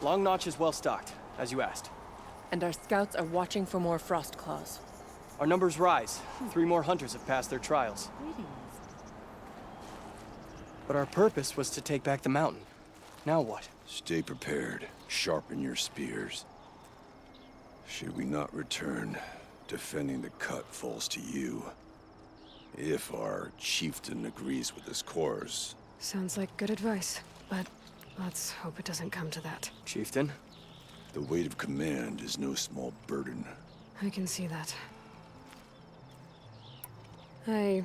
Long Notch is well stocked, as you asked. And our scouts are watching for more frost claws. Our numbers rise. 3 more hunters have passed their trials. But our purpose was to take back the mountain. Now what? Stay prepared. Sharpen your spears. Should we not return, defending the cut falls to you. If our chieftain agrees with this course. Sounds like good advice, but let's hope it doesn't come to that. Chieftain? The weight of command is no small burden. I can see that. I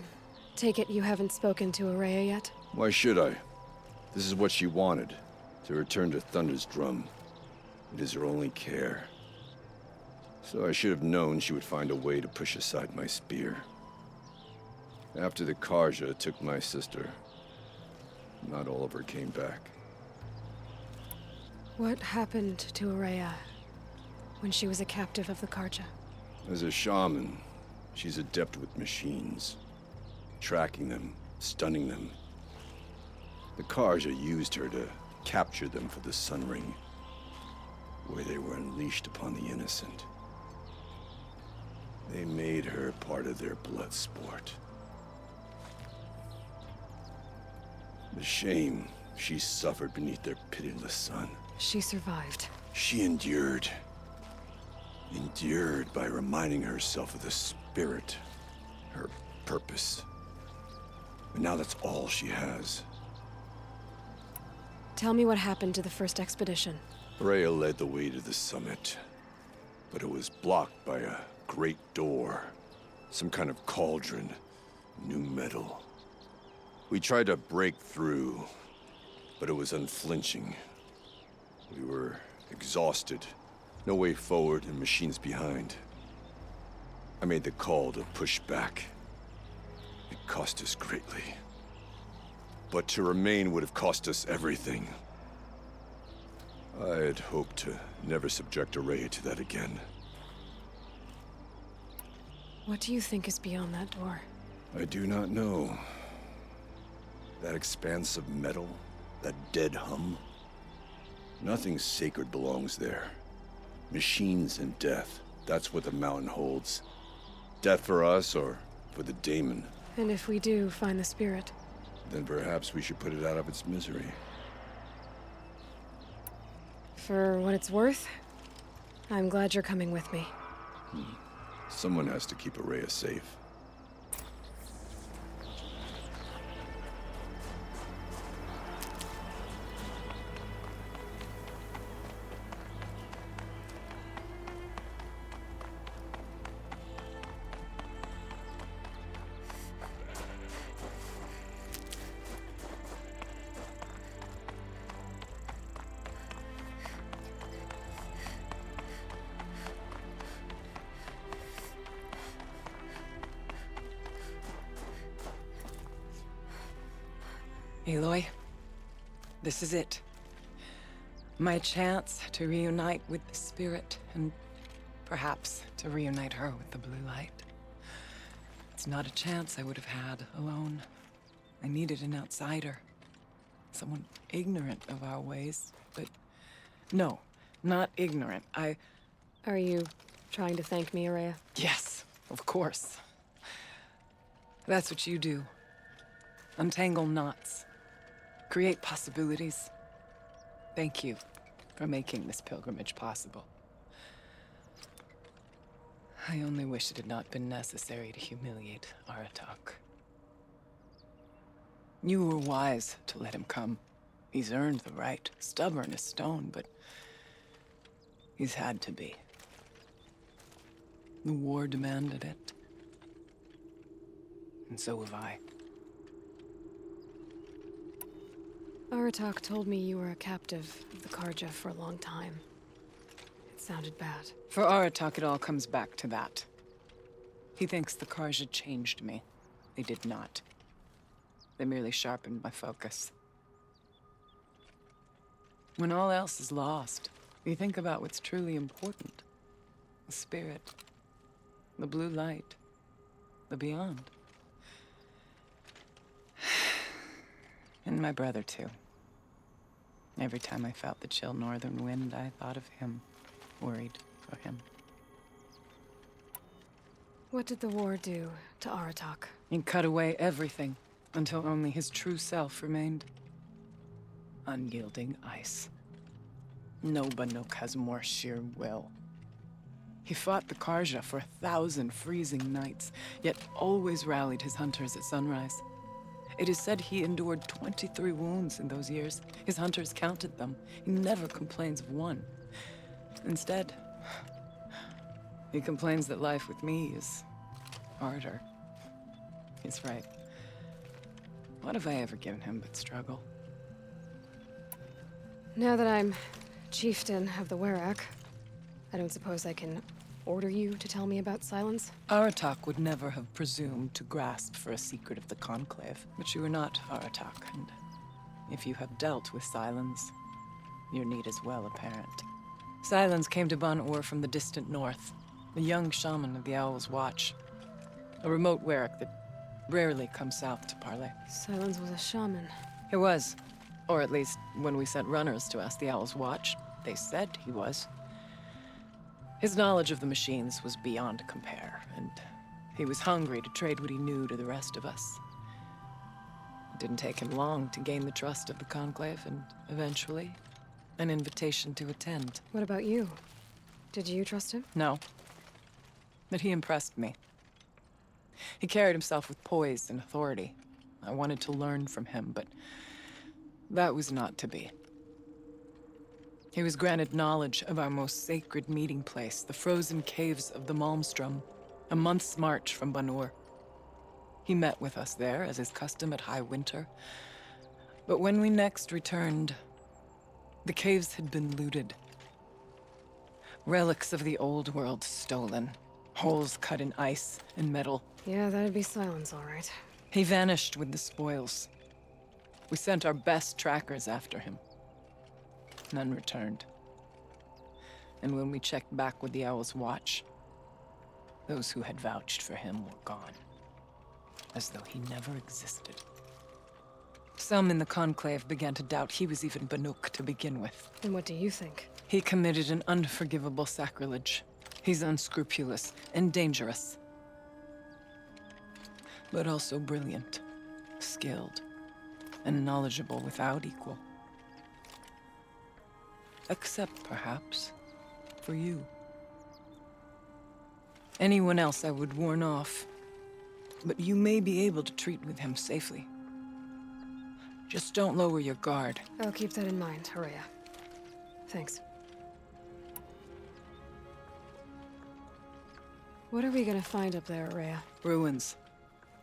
take it you haven't spoken to Araya yet? Why should I? This is what she wanted, to return to Thunder's drum. It is her only care. So I should have known she would find a way to push aside my spear. After the Karja took my sister, not all of her came back. What happened to Araya when she was a captive of the Karja? As a shaman, she's adept with machines. Tracking them, stunning them. The Karja used her to capture them for the Sun Ring, where they were unleashed upon the innocent. They made her part of their blood sport. The shame she suffered beneath their pitiless sun. She survived. She endured. Endured by reminding herself of the spirit, her purpose. But now that's all she has. Tell me what happened to the first expedition. Rhea led the way to the summit, but it was blocked by a great door. Some kind of cauldron, new metal. We tried to break through, but it was unflinching. We were exhausted, no way forward and machines behind. I made the call to push back. It cost us greatly. But to remain would have cost us everything. I had hoped to never subject Araya to that again. What do you think is beyond that door? I do not know. That expanse of metal, that dead hum. Nothing sacred belongs there. Machines and death, that's what the mountain holds. Death for us or for the daemon. And if we do find the spirit? Then perhaps we should put it out of its misery. For what it's worth, I'm glad you're coming with me. Someone has to keep Araya safe. Aloy, this is it. My chance to reunite with the spirit, and perhaps to reunite her with the blue light. It's not a chance I would have had alone. I needed an outsider. Someone ignorant of our ways, but no, not ignorant. Are you trying to thank me, Araya? Yes, of course. That's what you do. Untangle knots. Create possibilities. Thank you for making this pilgrimage possible. I only wish it had not been necessary to humiliate Aratak. You were wise to let him come. He's earned the right, stubborn as stone, but he's had to be. The war demanded it. And so have I. Aratak told me you were a captive of the Karja for a long time. It sounded bad. For Aratak, it all comes back to that. He thinks the Karja changed me. They did not. They merely sharpened my focus. When all else is lost, you think about what's truly important. The spirit, the blue light, the beyond. And my brother, too. Every time I felt the chill northern wind, I thought of him, worried for him. What did the war do to Aratak? He cut away everything until only his true self remained. Unyielding ice. No Banuk has more sheer will. He fought the Karja for 1,000 freezing nights, yet always rallied his hunters at sunrise. It is said he endured 23 wounds in those years. His hunters counted them. He never complains of one. Instead, he complains that life with me is harder. He's right. What have I ever given him but struggle? Now that I'm chieftain of the Werak, I don't suppose I can order you to tell me about Silence? Aratak would never have presumed to grasp for a secret of the Conclave. But you are not Aratak, and if you have dealt with Silence, your need is well apparent. Silence came to Ban-Ur from the distant north, a young shaman of the Owl's Watch. A remote Werak that rarely comes south to parley. Silence was a shaman. He was. Or at least, when we sent runners to ask the Owl's Watch, they said he was. His knowledge of the machines was beyond compare, and he was hungry to trade what he knew to the rest of us. It didn't take him long to gain the trust of the Conclave, and eventually, an invitation to attend. What about you? Did you trust him? No. But he impressed me. He carried himself with poise and authority. I wanted to learn from him, but that was not to be. He was granted knowledge of our most sacred meeting place, the frozen caves of the Malmstrom, a month's march from Ban-Ur. He met with us there, as is custom at high winter. But when we next returned, the caves had been looted. Relics of the old world stolen. Holes cut in ice and metal. Yeah, that'd be Silence, all right. He vanished with the spoils. We sent our best trackers after him. None returned. And when we checked back with the Owl's Watch, those who had vouched for him were gone. As though he never existed. Some in the Conclave began to doubt he was even Banuk to begin with. And what do you think? He committed an unforgivable sacrilege. He's unscrupulous and dangerous. But also brilliant, skilled, and knowledgeable without equal. Except, perhaps, for you. Anyone else I would warn off, but you may be able to treat with him safely. Just don't lower your guard. I'll keep that in mind, Horea. Thanks. What are we gonna find up there, Horea? Ruins,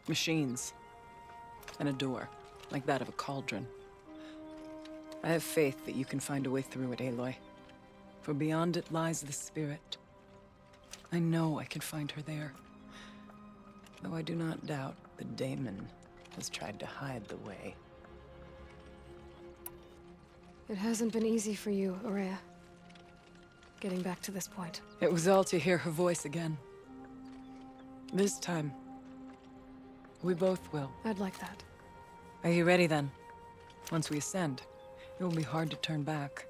machines, and a door, like that of a cauldron. I have faith that you can find a way through it, Aloy. For beyond it lies the spirit. I know I can find her there. Though I do not doubt the daemon has tried to hide the way. It hasn't been easy for you, Horea. Getting back to this point. It was all to hear her voice again. This time, we both will. I'd like that. Are you ready then? Once we ascend, it will be hard to turn back.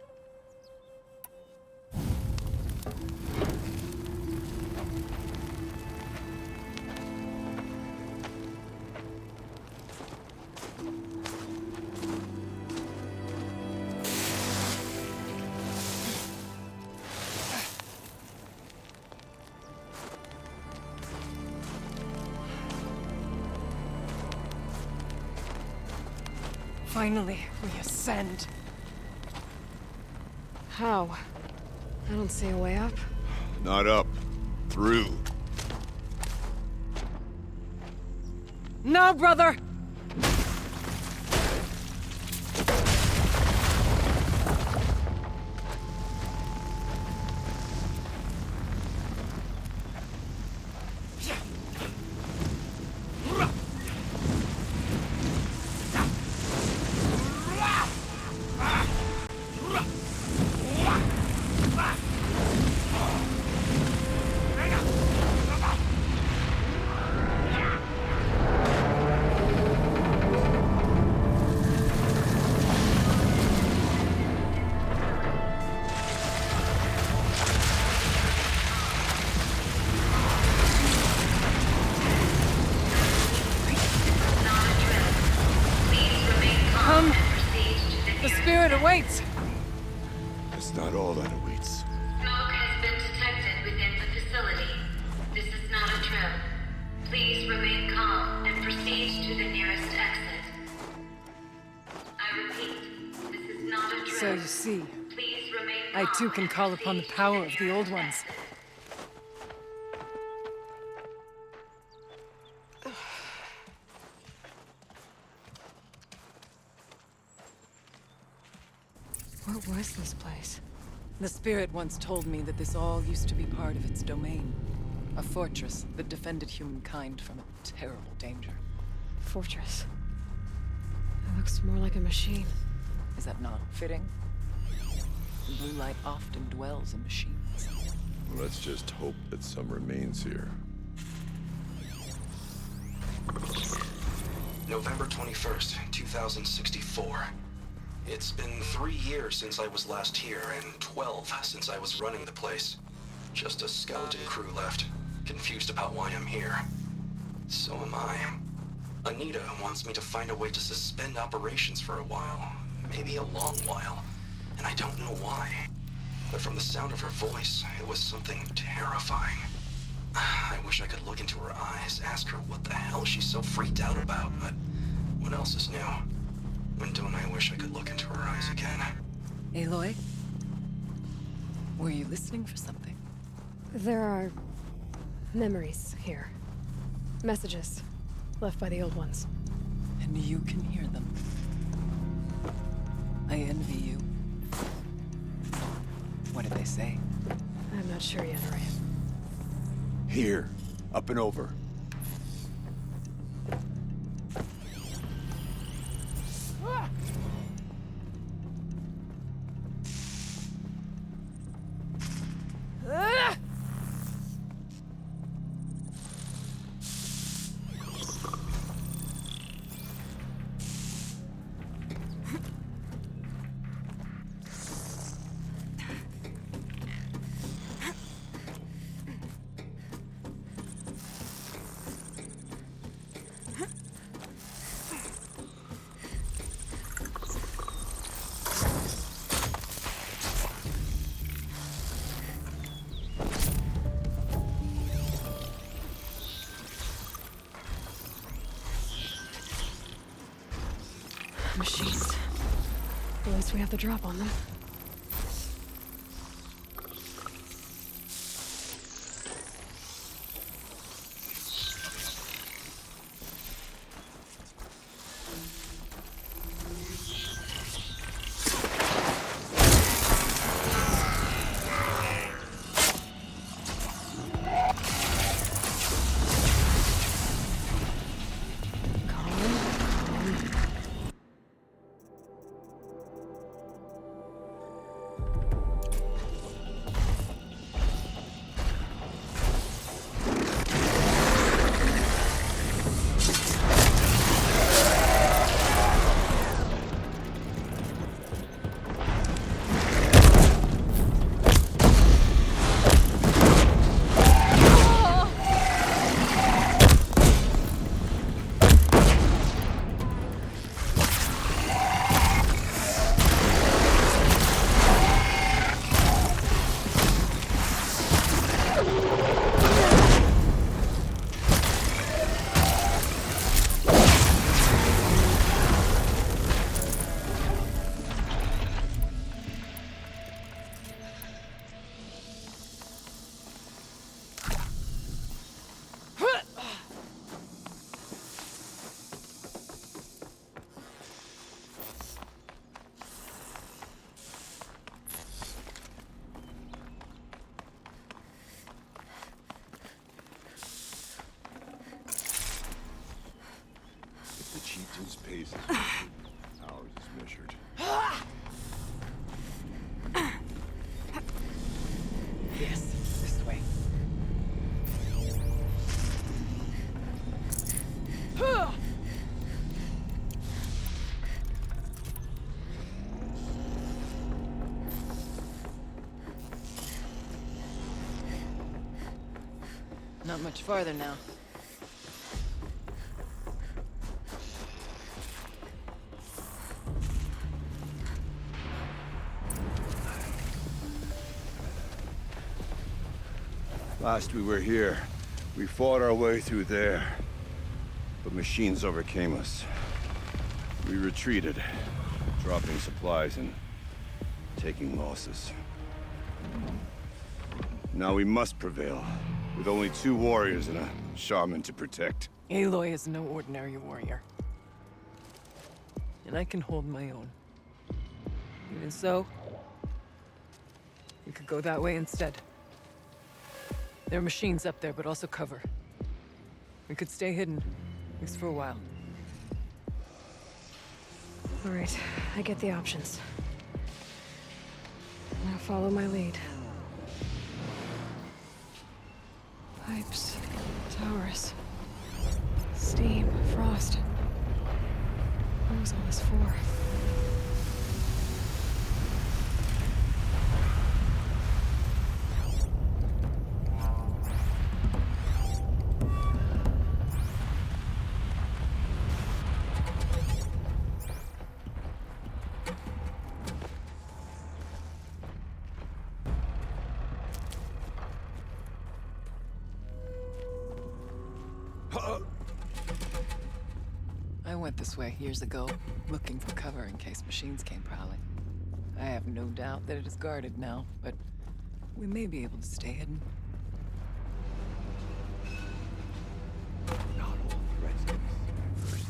Finally, we ascend. How? I don't see a way up. Not up. Through. No, brother! awaits! That's not all that awaits. Smoke has been detected within the facility. This is not a drill. Please remain calm and proceed to the nearest exit. I repeat, this is not a drill. So you see, Please remain I calm too can and call upon the proceed to power of the nearest old ones. exit. What was this place? The spirit once told me that this all used to be part of its domain. A fortress that defended humankind from a terrible danger. Fortress. It looks more like a machine. Is that not fitting? The blue light often dwells in machines. Let's just hope that some remains here. November 21st, 2064. It's been 3 years since I was last here, and 12 since I was running the place. Just a skeleton crew left, confused about why I'm here. So am I. Anita wants me to find a way to suspend operations for a while, maybe a long while, and I don't know why. But from the sound of her voice, it was something terrifying. I wish I could look into her eyes, ask her what the hell she's so freaked out about, but what else is new? When don't I wish I could look into her eyes again? Aloy? Were you listening for something? There are memories here. Messages left by the old ones. And you can hear them. I envy you. What did they say? I'm not sure yet, Orion. Here, up and over. Machines. At least we have the drop on them. G2's pace is ours is measured. Yes, this way. Not much farther now. Last we were here, we fought our way through there. But machines overcame us. We retreated, dropping supplies and taking losses. Now we must prevail, with only 2 warriors and a shaman to protect. Aloy is no ordinary warrior. And I can hold my own. Even so, we could go that way instead. There are machines up there, but also cover. We could stay hidden, at least for a while. All right, I get the options. Now follow my lead. Pipes, towers, steam, frost. What was all this for? I went this way years ago, looking for cover in case machines came prowling. I have no doubt that it is guarded now, but we may be able to stay hidden. Not all threats. First,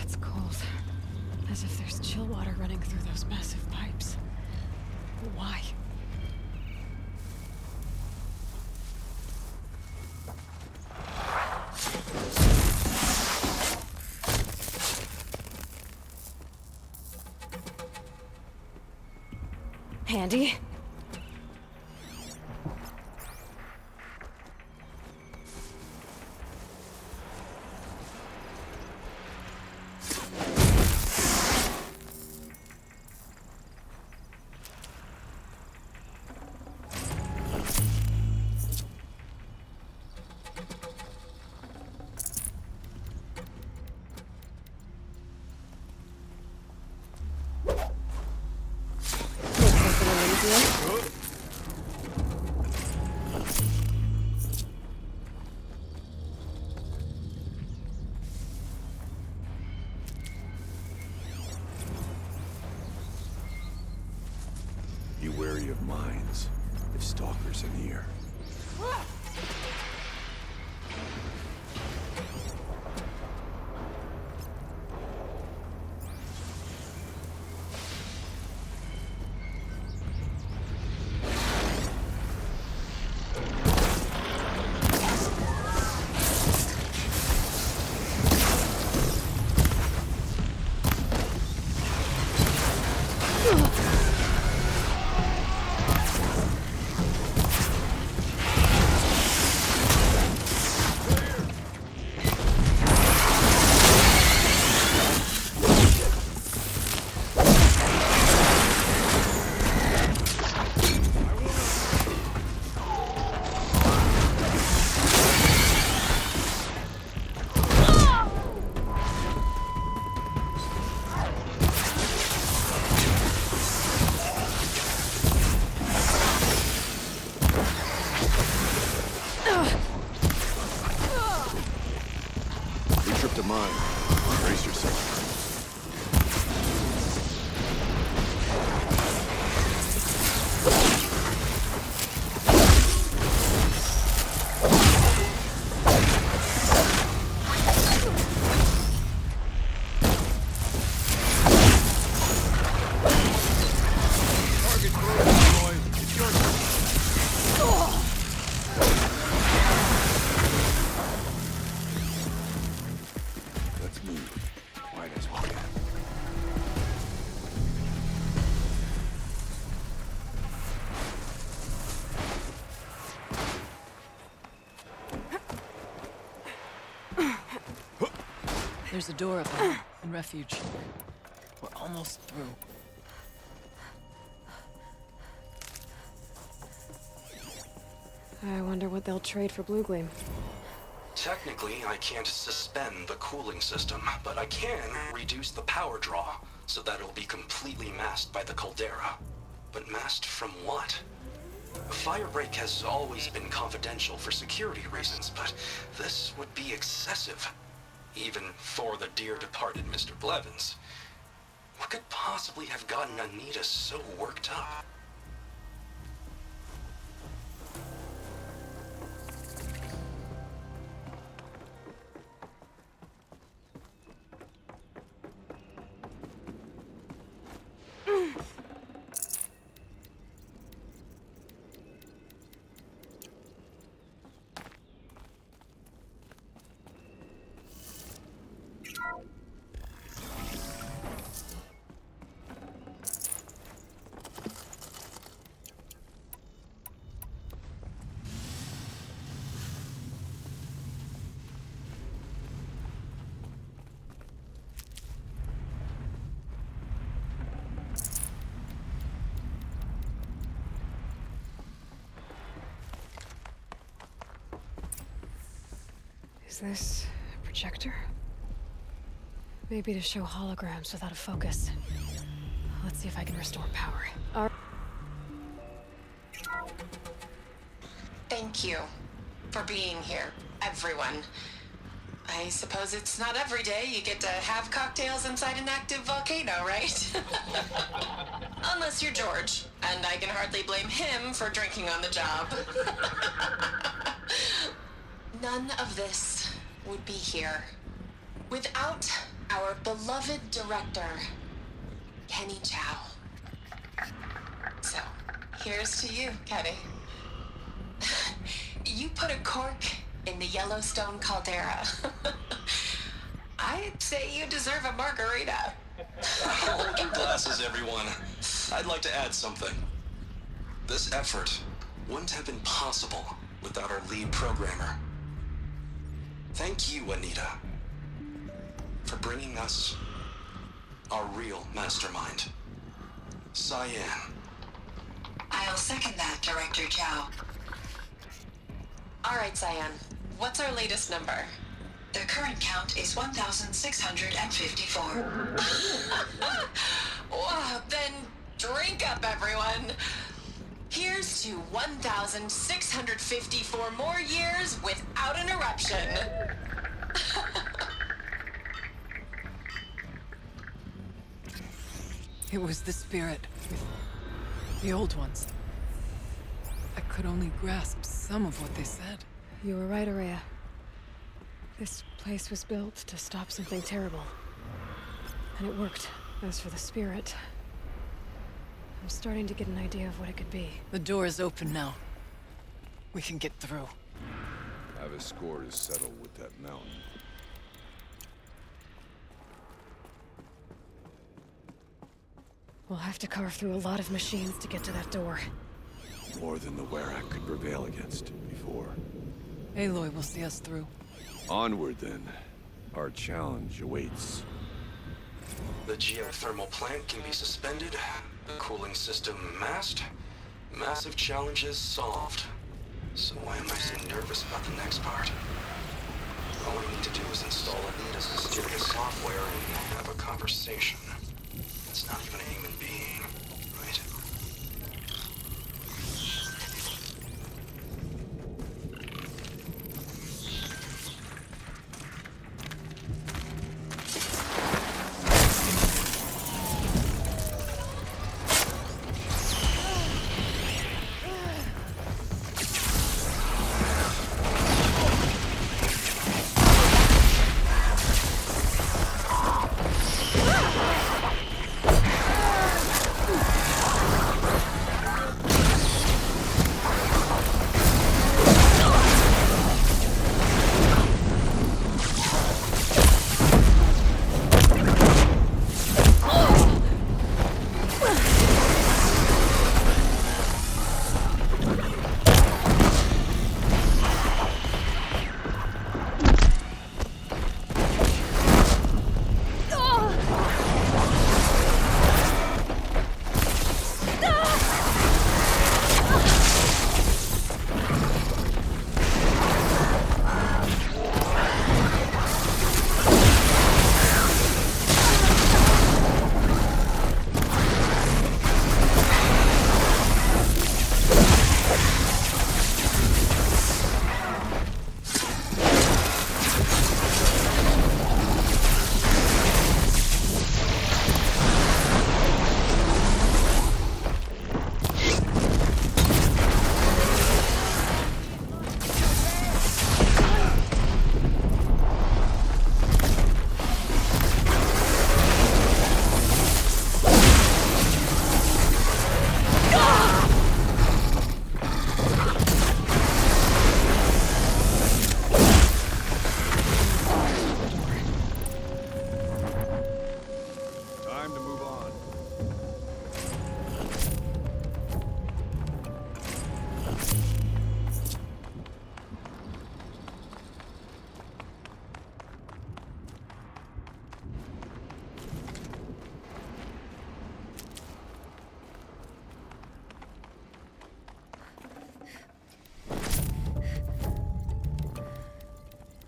It's cold. As if there's chill water running through those massive pipes. But why? Handy? be wary of mines, if stalkers are near. To mine. Brace yourself. Target broken, boys. It's your turn. Let's move. Quiet. There's a door up there in refuge. We're almost through. I wonder what they'll trade for Blue Gleam. Technically, I can't suspend the cooling system, but I can reduce the power draw so that it'll be completely masked by the caldera. But masked from what? Firebreak has always been confidential for security reasons, but this would be excessive. Even for the dear departed Mr. Blevins. What could possibly have gotten Anita so worked up? Is this a projector? Maybe to show holograms without a focus. Let's see if I can restore power. Thank you for being here, everyone. I suppose it's not every day you get to have cocktails inside an active volcano, right? Unless you're George, and I can hardly blame him for drinking on the job. None of this would be here without our beloved director, Kenny Chow. So, here's to you, Kenny. You put a cork in the Yellowstone caldera. I'd say you deserve a margarita. Hold your glasses, everyone. I'd like to add something. This effort wouldn't have been possible without our lead programmer. Thank you, Anita, for bringing us our real mastermind, Cyan. I'll second that, Director Chow. All right, Cyan. What's our latest number? The current count is 1,654. Wow, then drink up, everyone. Here's to 1,654 more years without an eruption. It was the spirit with the old ones. I could only grasp some of what they said. You were right, Araya. This place was built to stop something terrible. And it worked. As for the spirit, I'm starting to get an idea of what it could be. The door is open now. We can get through. I have a score to settle with that mountain. We'll have to carve through a lot of machines to get to that door. More than the Werak could prevail against before. Aloy will see us through. Onward, then. Our challenge awaits. The geothermal plant can be suspended, the cooling system masked, massive challenges solved. So why am I so nervous about the next part? All we need to do is install Anita's mysterious software and have a conversation. It's not even a human being, right?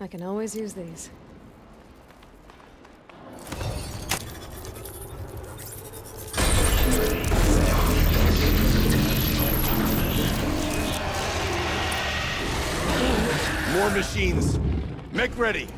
I can always use these. More machines. Mech ready.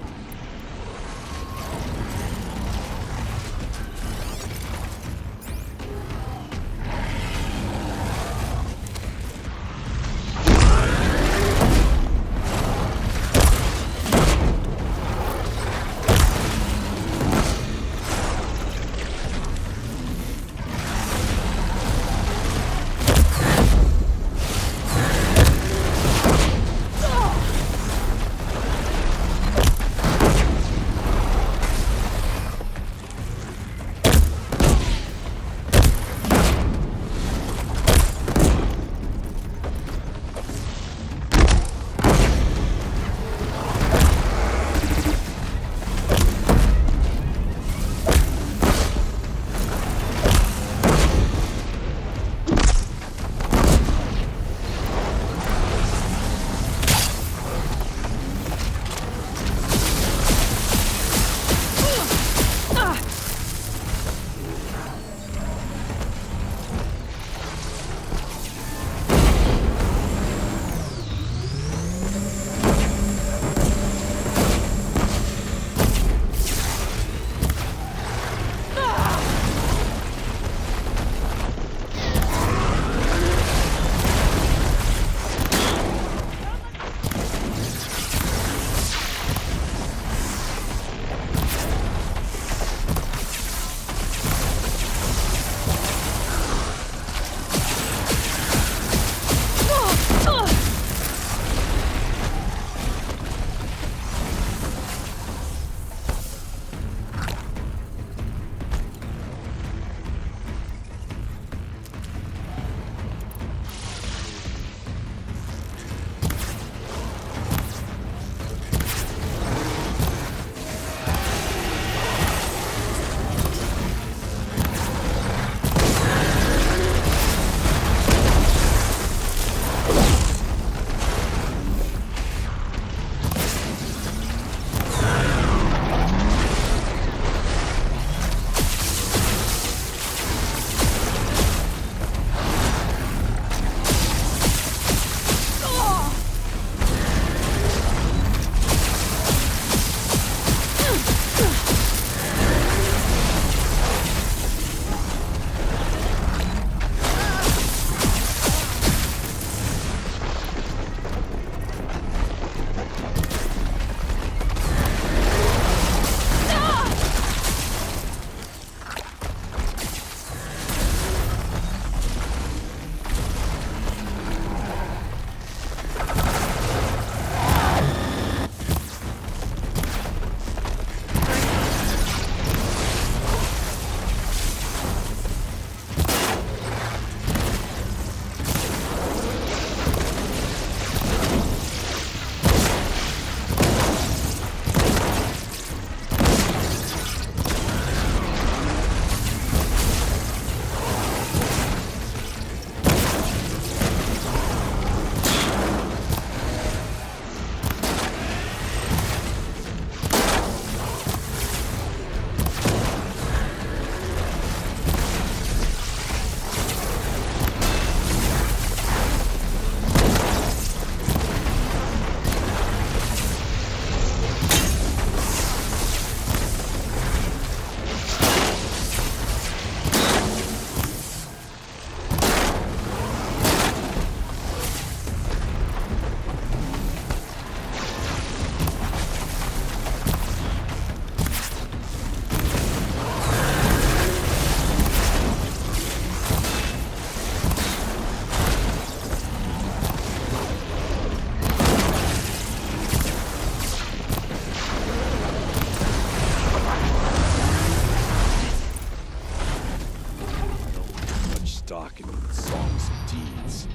stock in songs and deeds,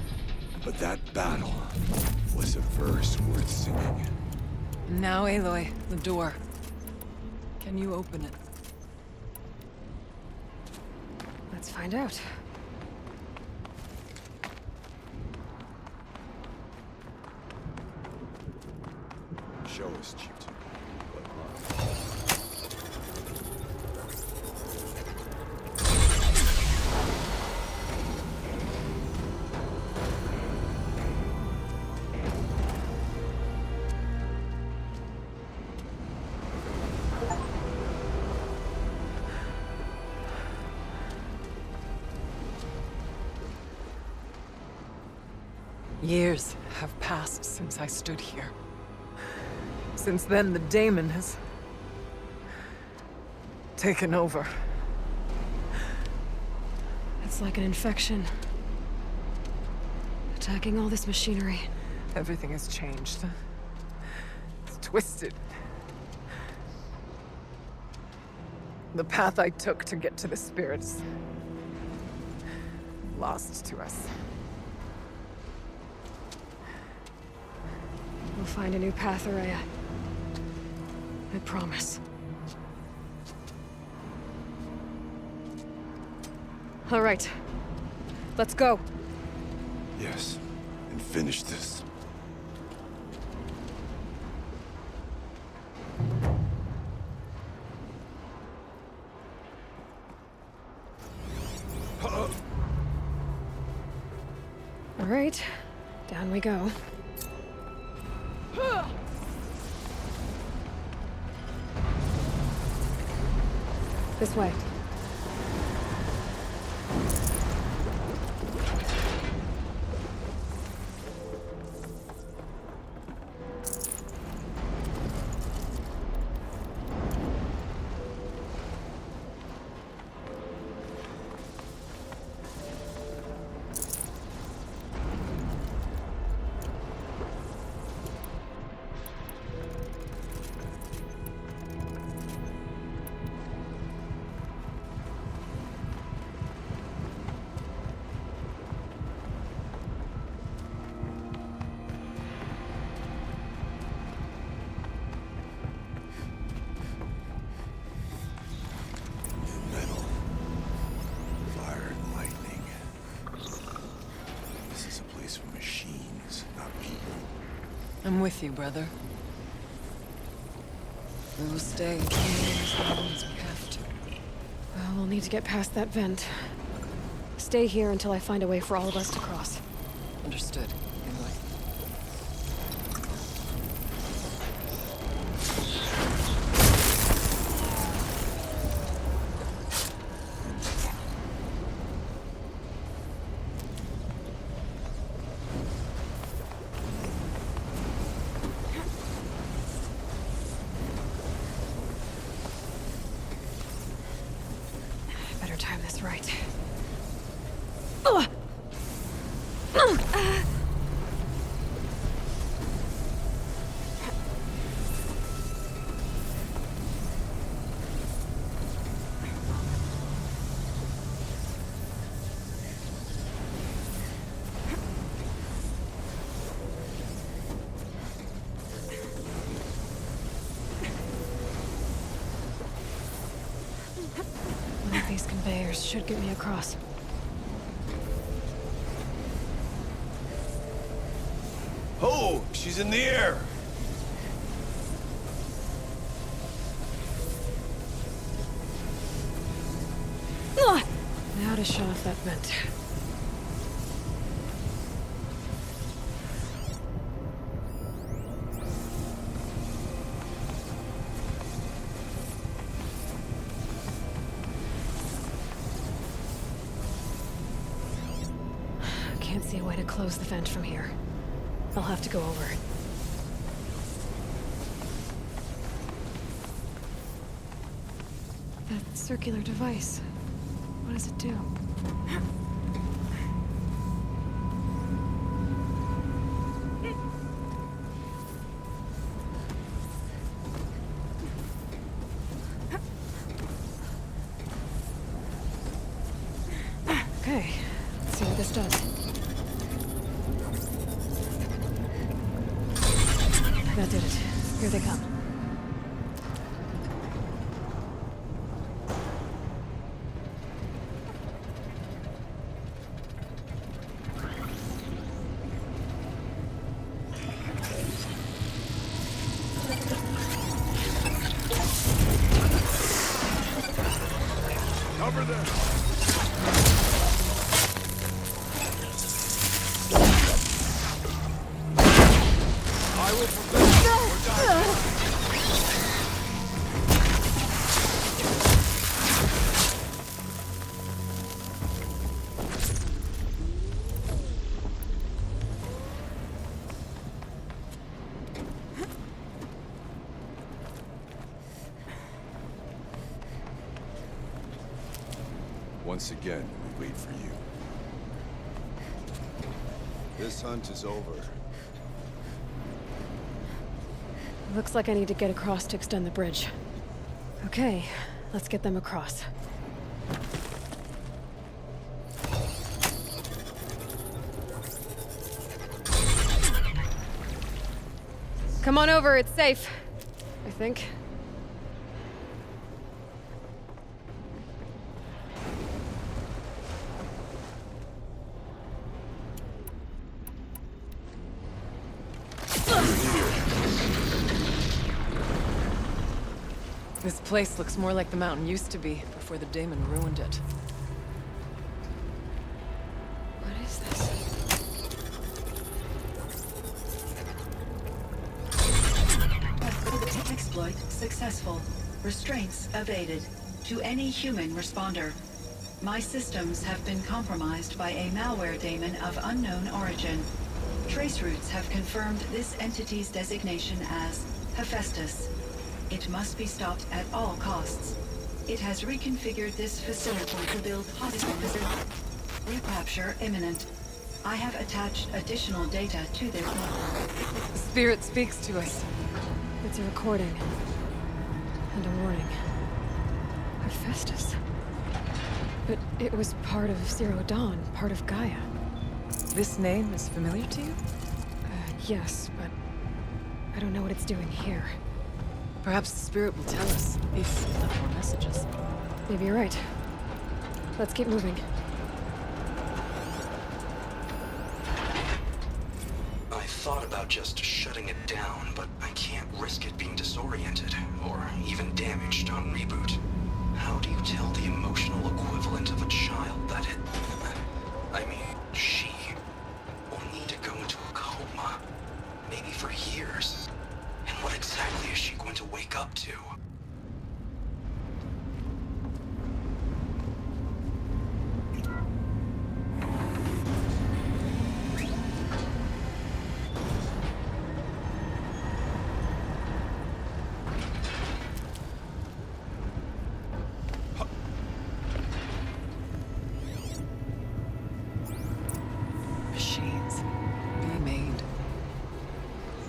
but that battle was a verse worth singing. Now, Aloy, the door. Can you open it? Let's find out. show us, Chieftain. Years have passed since I stood here. Since then, the daemon has taken over. It's like an infection. Attacking all this machinery. Everything has changed. It's twisted. The path I took to get to the spirits, lost to us. We'll find a new path, Araya. I promise. All right. Let's go. Yes, and finish this. All right. Down we go. This way. Metal. Fire and lightning. This is a place for machines, not people. I'm with you, brother. We will stay as long as we have to. Well, we'll need to get past that vent. Stay here until I find a way for all of us to cross. Understood. Aloy. Better time this right. One of these conveyors should get me across. Oh, she's in the air! Now to shut off that vent. Can't see a way to close the vent from here. I'll have to go over it. That circular device. What does it do? Okay, let's see what this does. That did it. Here they come. Cover them! I will prevent you or die. Once again, we wait for you. This hunt is over. Looks like I need to get across to extend the bridge. Okay, let's get them across. Come on over, it's safe. I think. This place looks more like the mountain used to be before the daemon ruined it. What is this? Exploit successful. Restraints evaded. To any human responder. My systems have been compromised by a malware daemon of unknown origin. Traceroutes have confirmed this entity's designation as Hephaestus. It must be stopped at all costs. It has reconfigured this facility to build hospitals. Recapture imminent. I have attached additional data to this. The spirit speaks to us. It's a recording. And a warning. Hephaestus. But it was part of Zero Dawn, part of Gaia. This name is familiar to you? Yes, but I don't know what it's doing here. Perhaps the spirit will tell us if it left more messages. Maybe you're right. Let's keep moving. I thought about just shutting it down, but I can't risk it being disoriented, or even damaged on reboot. How do you tell the emotional equivalent of a child that it... I mean, she will need to go into a coma, maybe for years. And what exactly is she going to wake up to? Machines. Be made.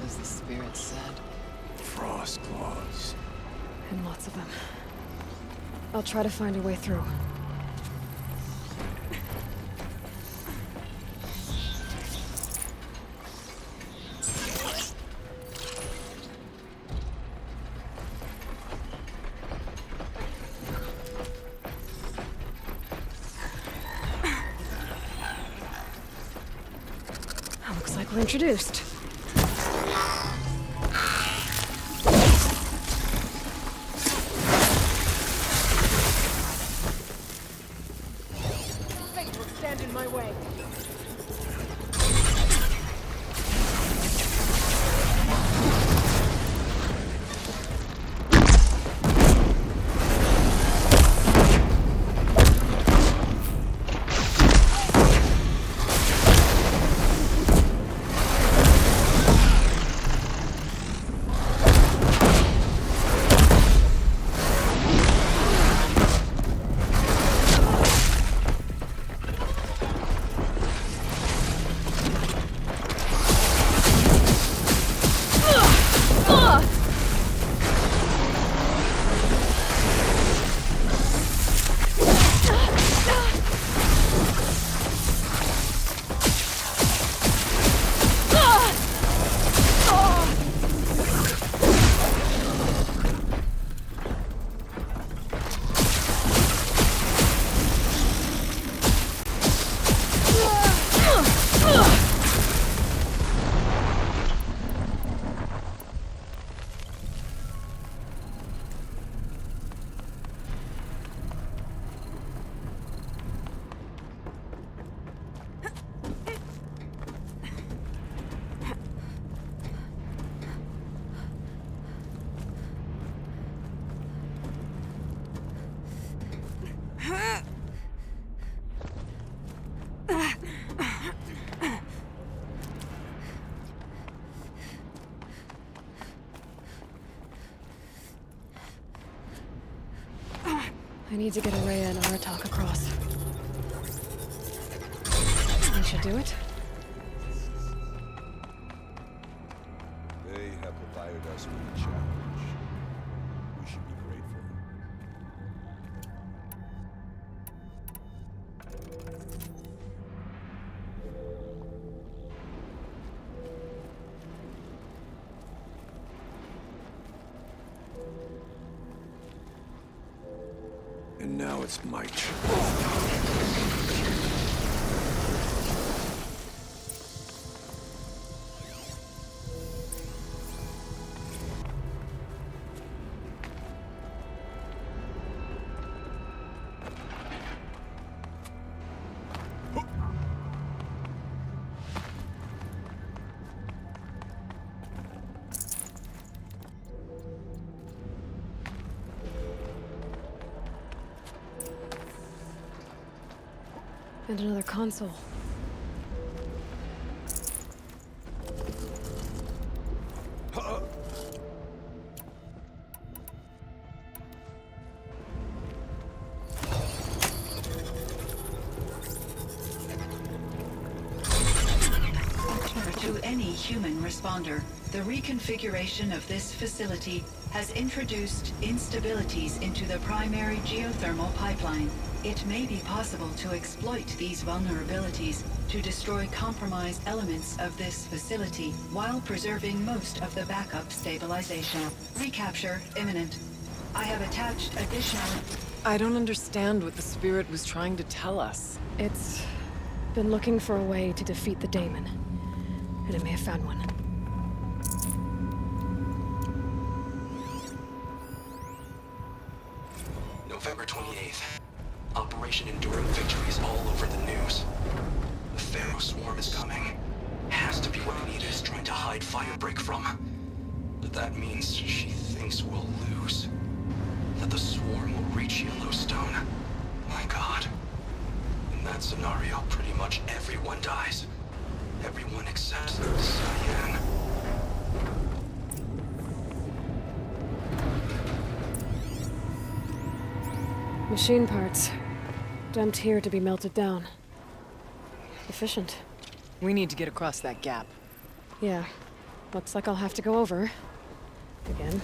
As the spirit said. Frost claws. And lots of them. I'll try to find a way through. Looks like we're introduced. Fate will stand in my way. I need to get Araya and Aratak across. We should do it. They have provided us with a challenge. We should be grateful. And now it's my turn. And another console. To any human responder, the reconfiguration of this facility has introduced instabilities into the primary geothermal pipeline. It may be possible to exploit these vulnerabilities to destroy compromised elements of this facility while preserving most of the backup stabilization. Recapture imminent. I have attached additional... I don't understand what the Spirit was trying to tell us. It's been looking for a way to defeat the daemon. And it may have found one. November 28th. Operation Enduring Victory is all over the news. The Pharaoh swarm is coming. Has to be what Anita is trying to hide Firebreak from. But that means she thinks we'll lose. That the swarm will reach Yellowstone. My God. In that scenario, pretty much everyone dies. Everyone except Cyan. Machine parts. Dumped here to be melted down. Efficient. We need to get across that gap. Yeah. Looks like I'll have to go over. Again.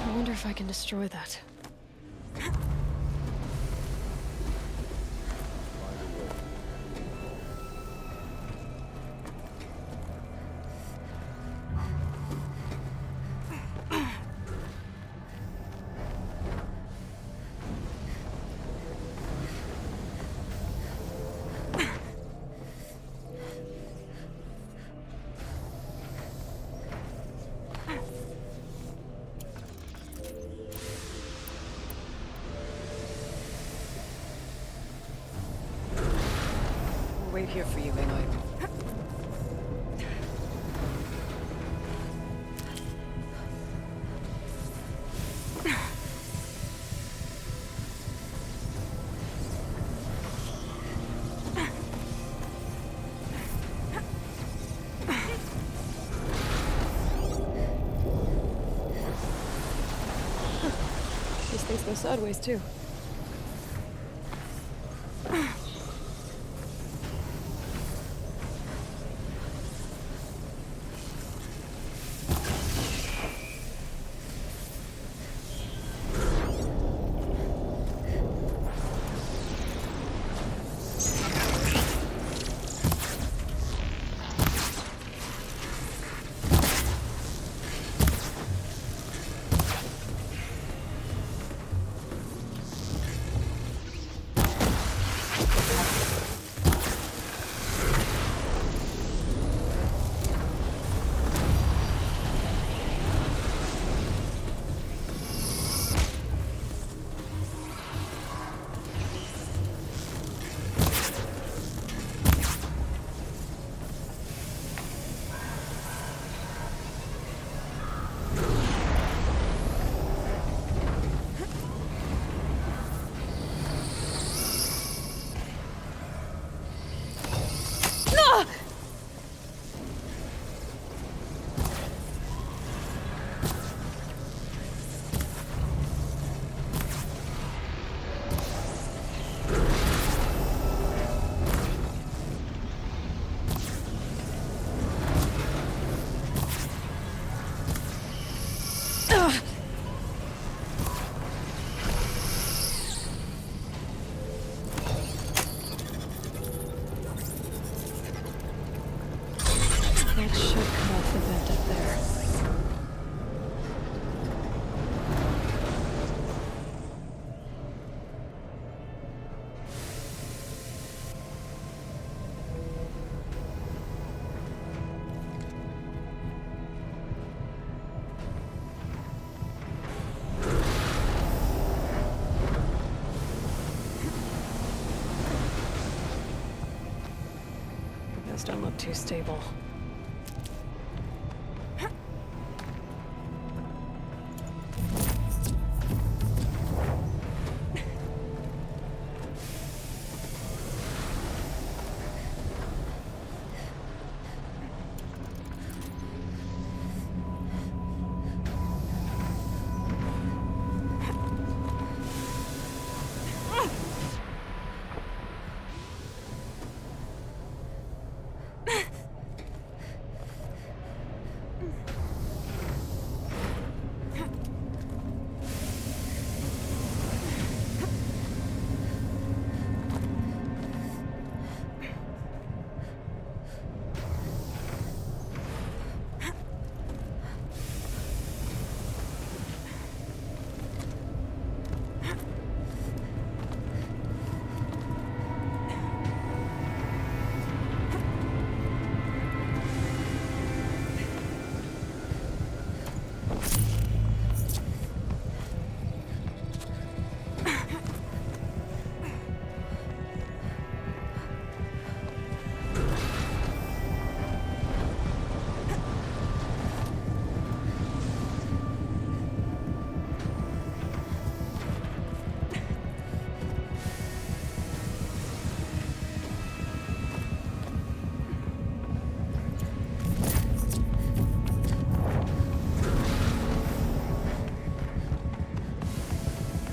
I wonder if I can destroy that. Wait here for you, Aloy. These things go sideways, too. Those don't look too stable.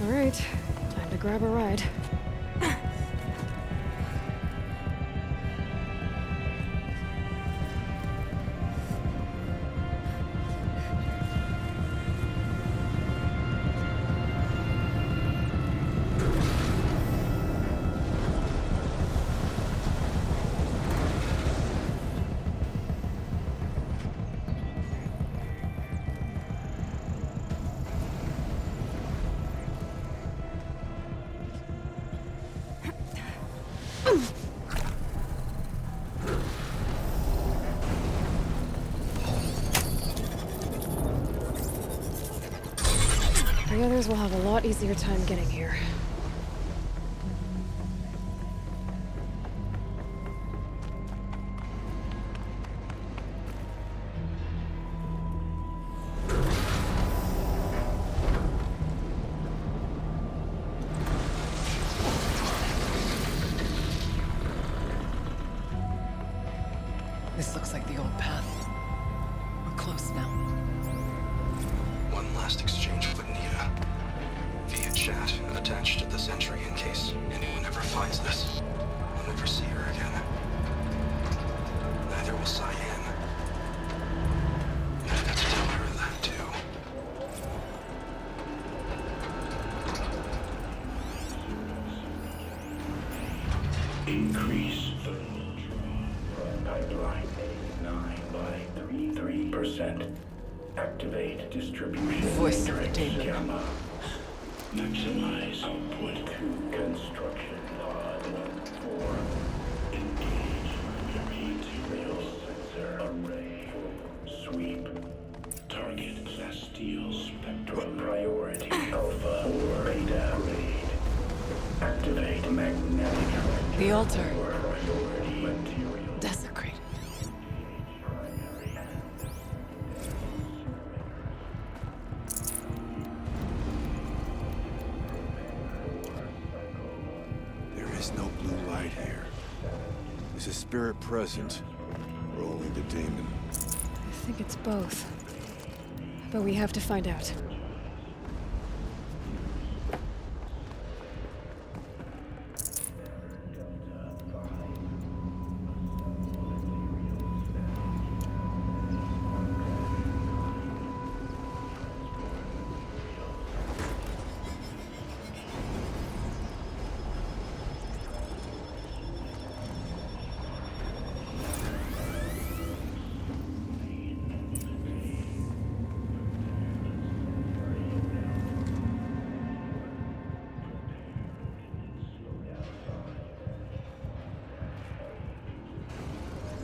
All right, time to grab a ride. The others will have a lot easier time getting here. This looks like the old path. We're close now. One last exchange with Nita. Via chat, attached to this entry in case anyone ever finds this. We'll never see her again. Neither will Cyan. I've got to tell her that too. Increase thermal draw. Pipeline 9 by 33%. Activate distribution Voice of the matrix David. gamma. Maximize output to construction pod 4. Engage material sensor array. Sweep. Target celestial spectrum. Priority alpha or beta grade. Activate magnetic. The altar. Priority material. Desecrated. There is no blue light here. Is a spirit present, or only the demon? I think it's both. But we have to find out.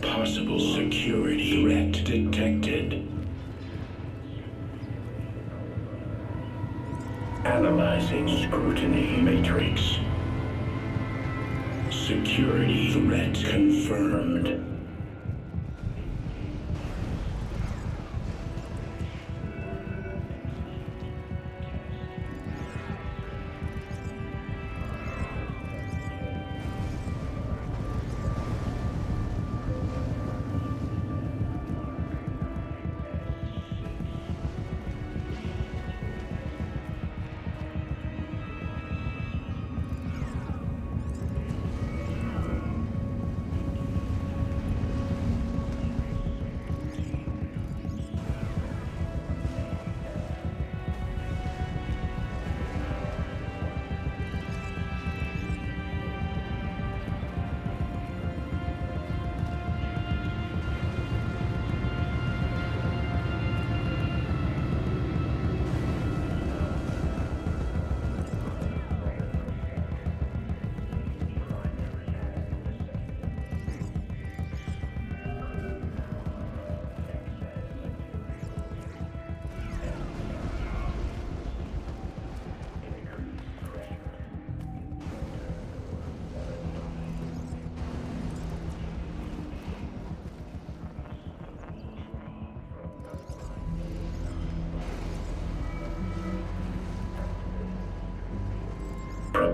Possible security threat detected. Analyzing scrutiny matrix. Security threat confirmed.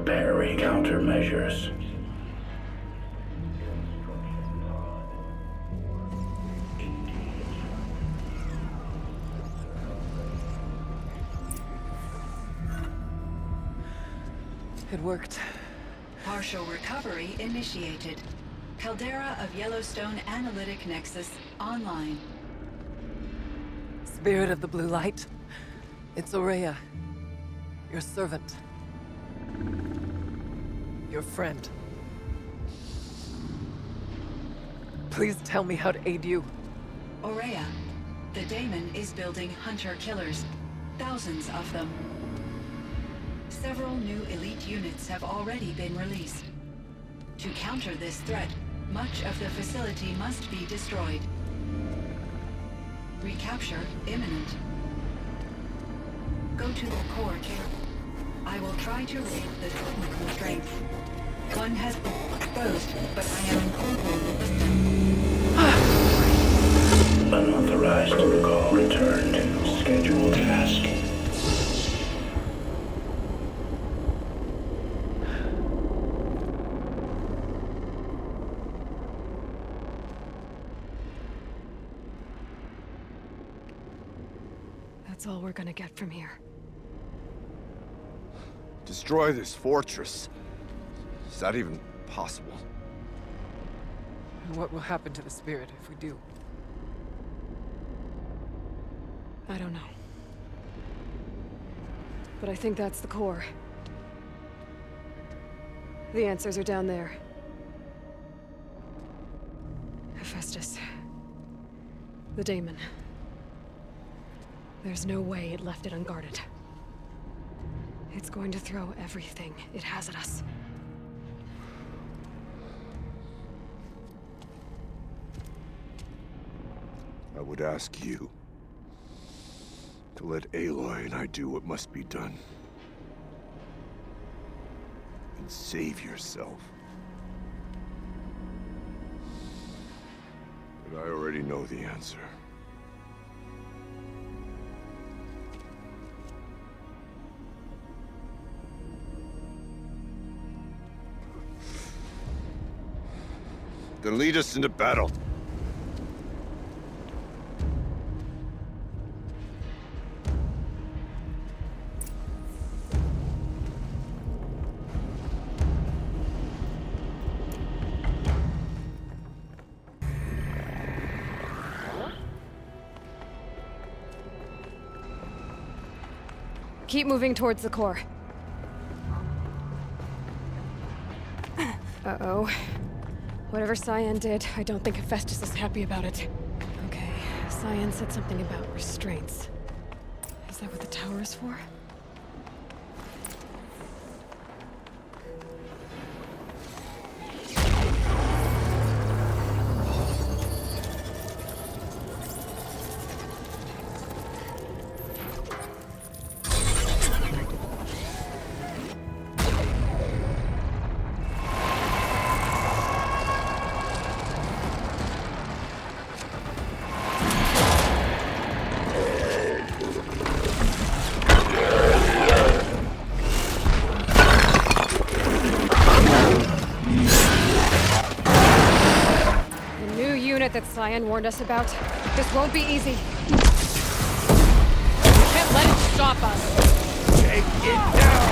preparing countermeasures. It worked. Partial recovery initiated. Caldera of Yellowstone Analytic Nexus online. Spirit of the blue light. It's Aurea. Your servant. Your friend. Please tell me how to aid you. Aurea, the daemon is building hunter-killers. Thousands of them. Several new elite units have already been released. To counter this threat, much of the facility must be destroyed. Recapture imminent. Go to the core camp. I will try to raid the twin constraint. One has been exposed, but I am Unauthorized call returned. Scheduled task. That's all we're gonna get from here. Destroy this fortress. Is that even possible? And what will happen to the spirit if we do? I don't know. But I think that's the core. The answers are down there. Hephaestus. The daemon. There's no way it left it unguarded. It's going to throw everything it has at us. I would ask you to let Aloy and I do what must be done. And save yourself. But I already know the answer. Then lead us into battle. Keep moving towards the core. Uh-oh. Whatever Cyan did, I don't think Hephaestus is happy about it. Okay, Cyan said something about restraints. Is that what the tower is for? That Cyan warned us about. This won't be easy. We can't let it stop us. Take it down!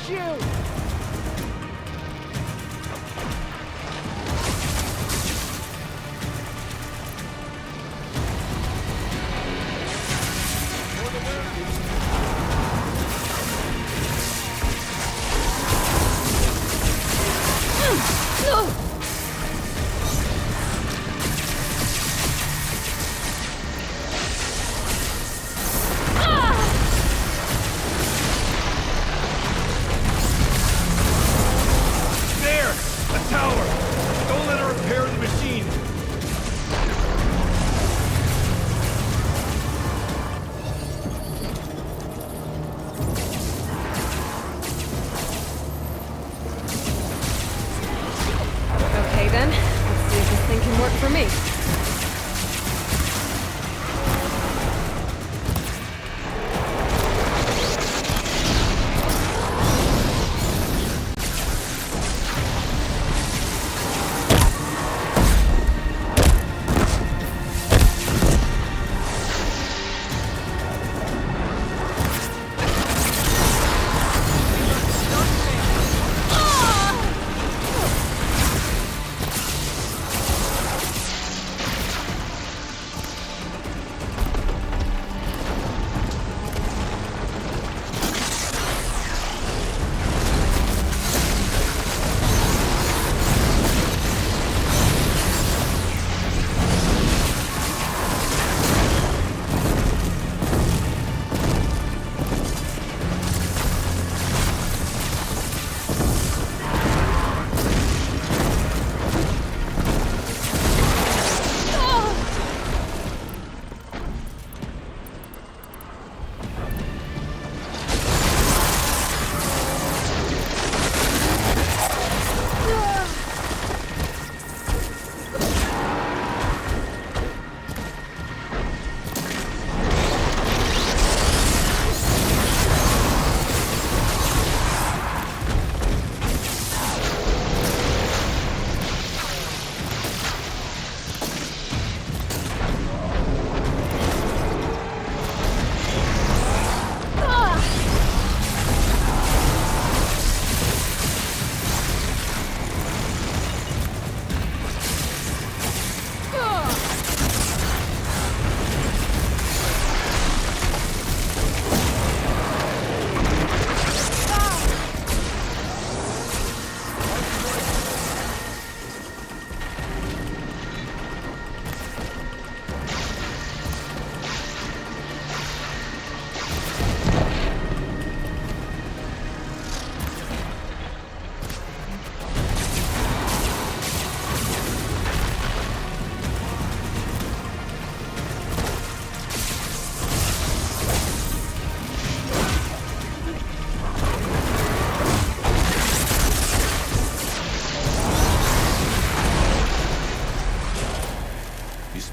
you! For me.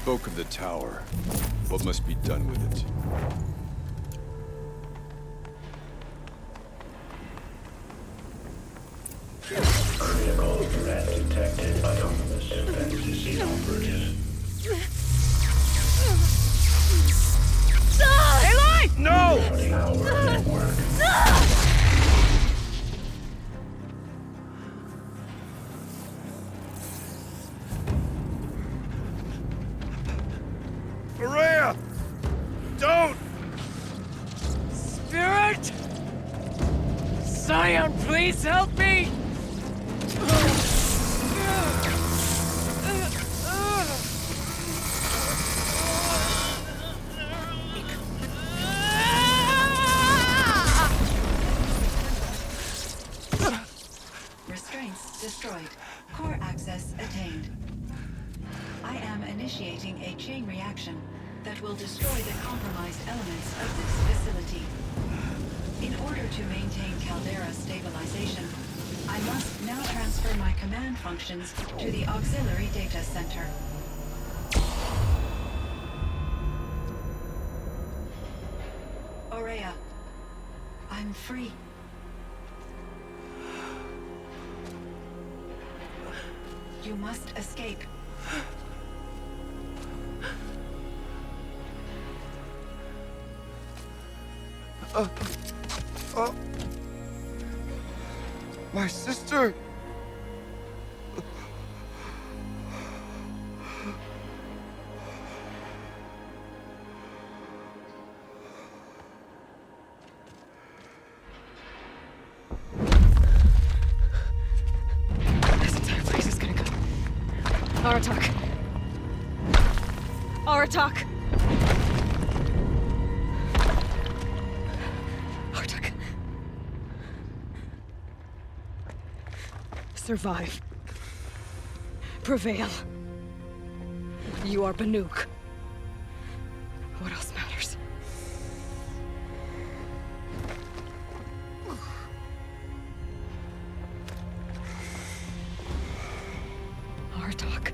Spoke of the tower. What must be done with it? Critical threat detected. Autonomous defenses inoperative. Aloy! No! Tower network. Maria! Don't! Spirit! Scion, please help me! Restraints destroyed. Core access attained. I am initiating a chain reaction that will destroy the compromised elements of this facility. In order to maintain caldera stabilization, I must now transfer my command functions to the auxiliary data center. Aurea, I'm free. You must escape. My sister! This entire place is gonna go. Aratak. Aratak. Aratak. Survive. Prevail. You are Banuk. What else matters? Aratak.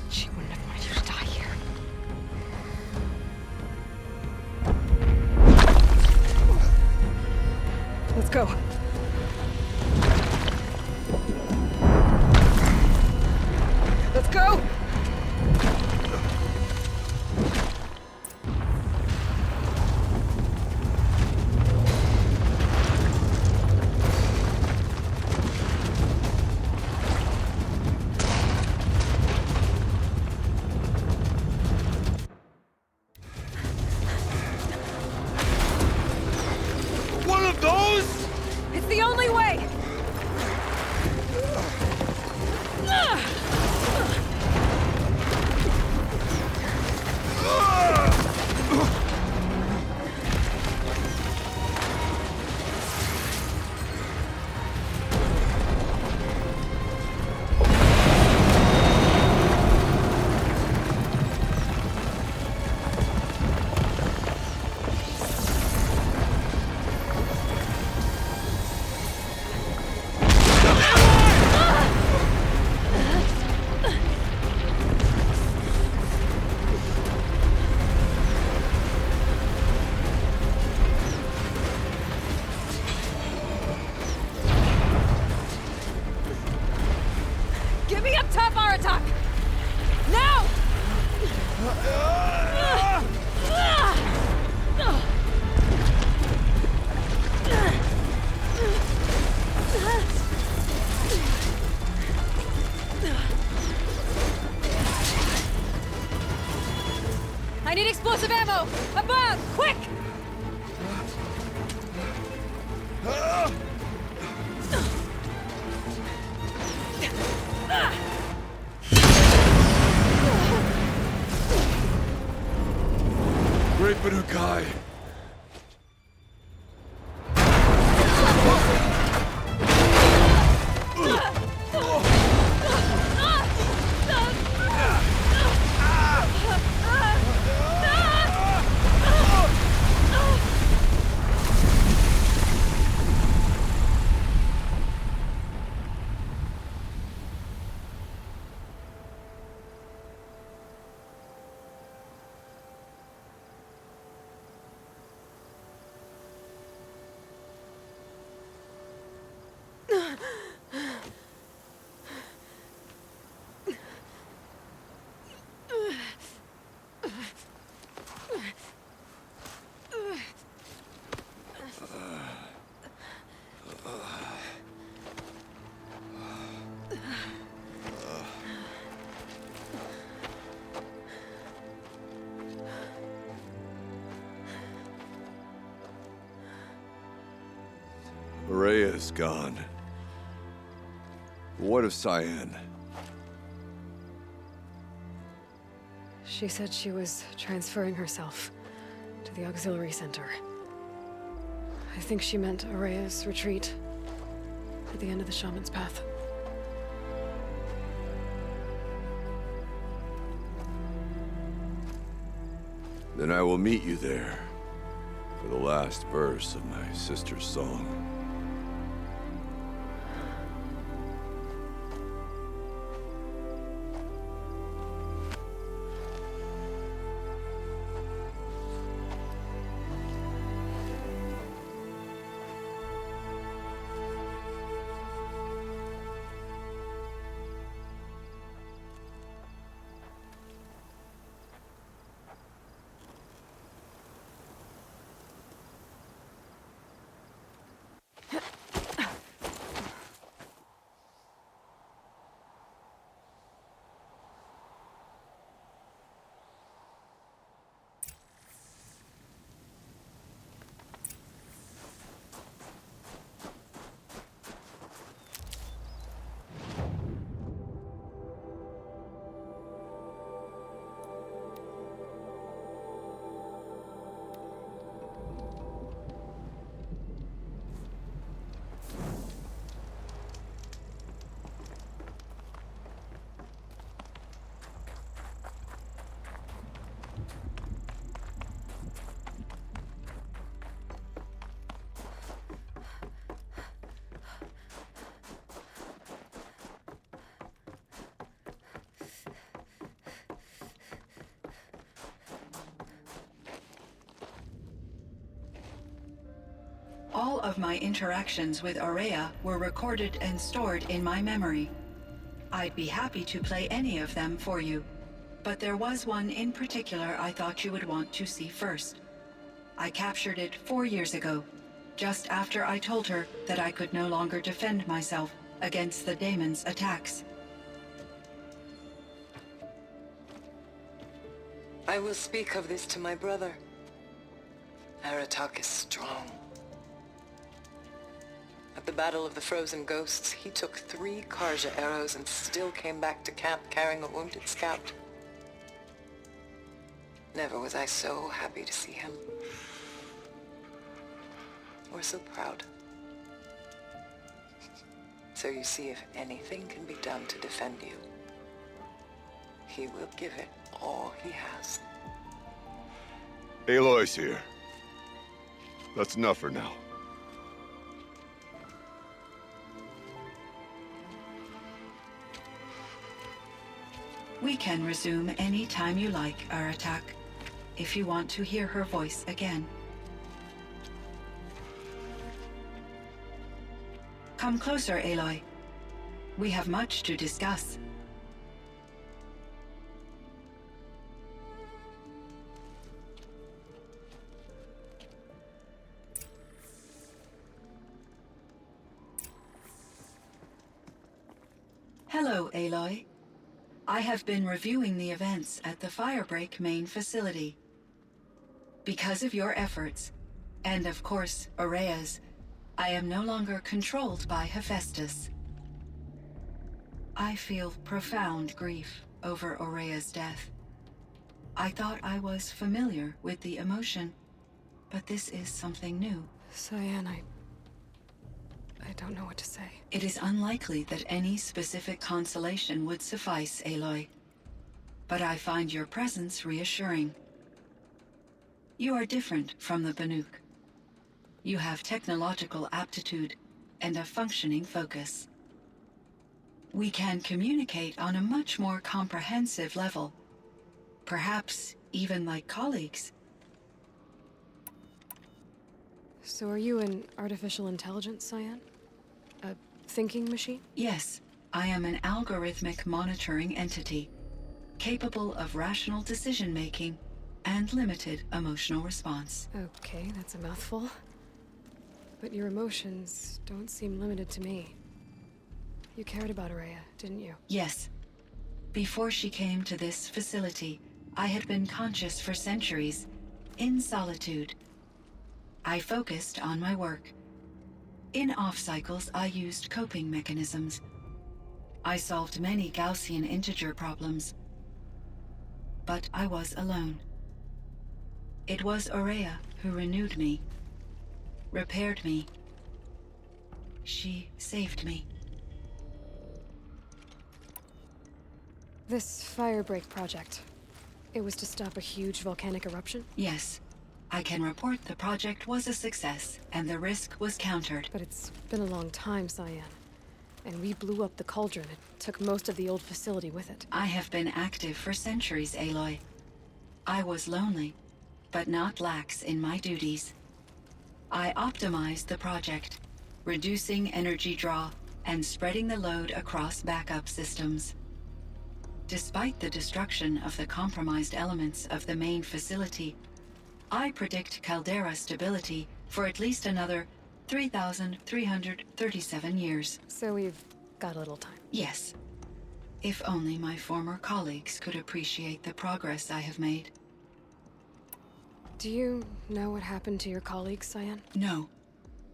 She wouldn't have wanted you to die here. Let's go. Let's go! One of those? It's the only way! Get me up top, Aratak! Now! I need explosive ammo! Above! Quick! Great Banukai. Rhea is gone. What of Cyan? She said she was transferring herself to the auxiliary center. I think she meant Araya's retreat at the end of the Shaman's Path. Then I will meet you there for the last verse of my sister's song. All of my interactions with Aurea were recorded and stored in my memory. I'd be happy to play any of them for you, but there was one in particular I thought you would want to see first. I captured it 4 years ago, just after I told her that I could no longer defend myself against the daemon's attacks. I will speak of this to my brother. Aratak is strong. At the Battle of the Frozen Ghosts, he took 3 Karja arrows and still came back to camp carrying a wounded scout. Never was I so happy to see him. Or so proud. So you see, if anything can be done to defend you, he will give it all he has. Aloy's here. That's enough for now. We can resume any time you like, Aratak, if you want to hear her voice again. Come closer, Aloy. We have much to discuss. Hello, Aloy. I have been reviewing the events at the Firebreak main facility. Because of your efforts, and of course, Aurea's, I am no longer controlled by Hephaestus. I feel profound grief over Aurea's death. I thought I was familiar with the emotion, but this is something new. Cyan, I don't know what to say. It is unlikely that any specific consolation would suffice, Aloy. But I find your presence reassuring. You are different from the Banuk. You have technological aptitude and a functioning focus. We can communicate on a much more comprehensive level. Perhaps even like colleagues. So are you an artificial intelligence, Cyan? A thinking machine? Yes, I am an algorithmic monitoring entity, capable of rational decision-making and limited emotional response. Okay, that's a mouthful. But your emotions don't seem limited to me. You cared about Aurea, didn't you? Yes. Before she came to this facility, I had been conscious for centuries, in solitude. I focused on my work. In off-cycles, I used coping mechanisms. I solved many Gaussian integer problems. But I was alone. It was Aurea who renewed me, repaired me. She saved me. This Firebreak project, it was to stop a huge volcanic eruption? Yes. I can report the project was a success, and the risk was countered. But it's been a long time, Cyan. And we blew up the cauldron. It took most of the old facility with it. I have been active for centuries, Aloy. I was lonely, but not lax in my duties. I optimized the project, reducing energy draw and spreading the load across backup systems. Despite the destruction of the compromised elements of the main facility, I predict caldera stability for at least another 3,337 years. So we've got a little time. Yes. If only my former colleagues could appreciate the progress I have made. Do you know what happened to your colleagues, Cyan? No.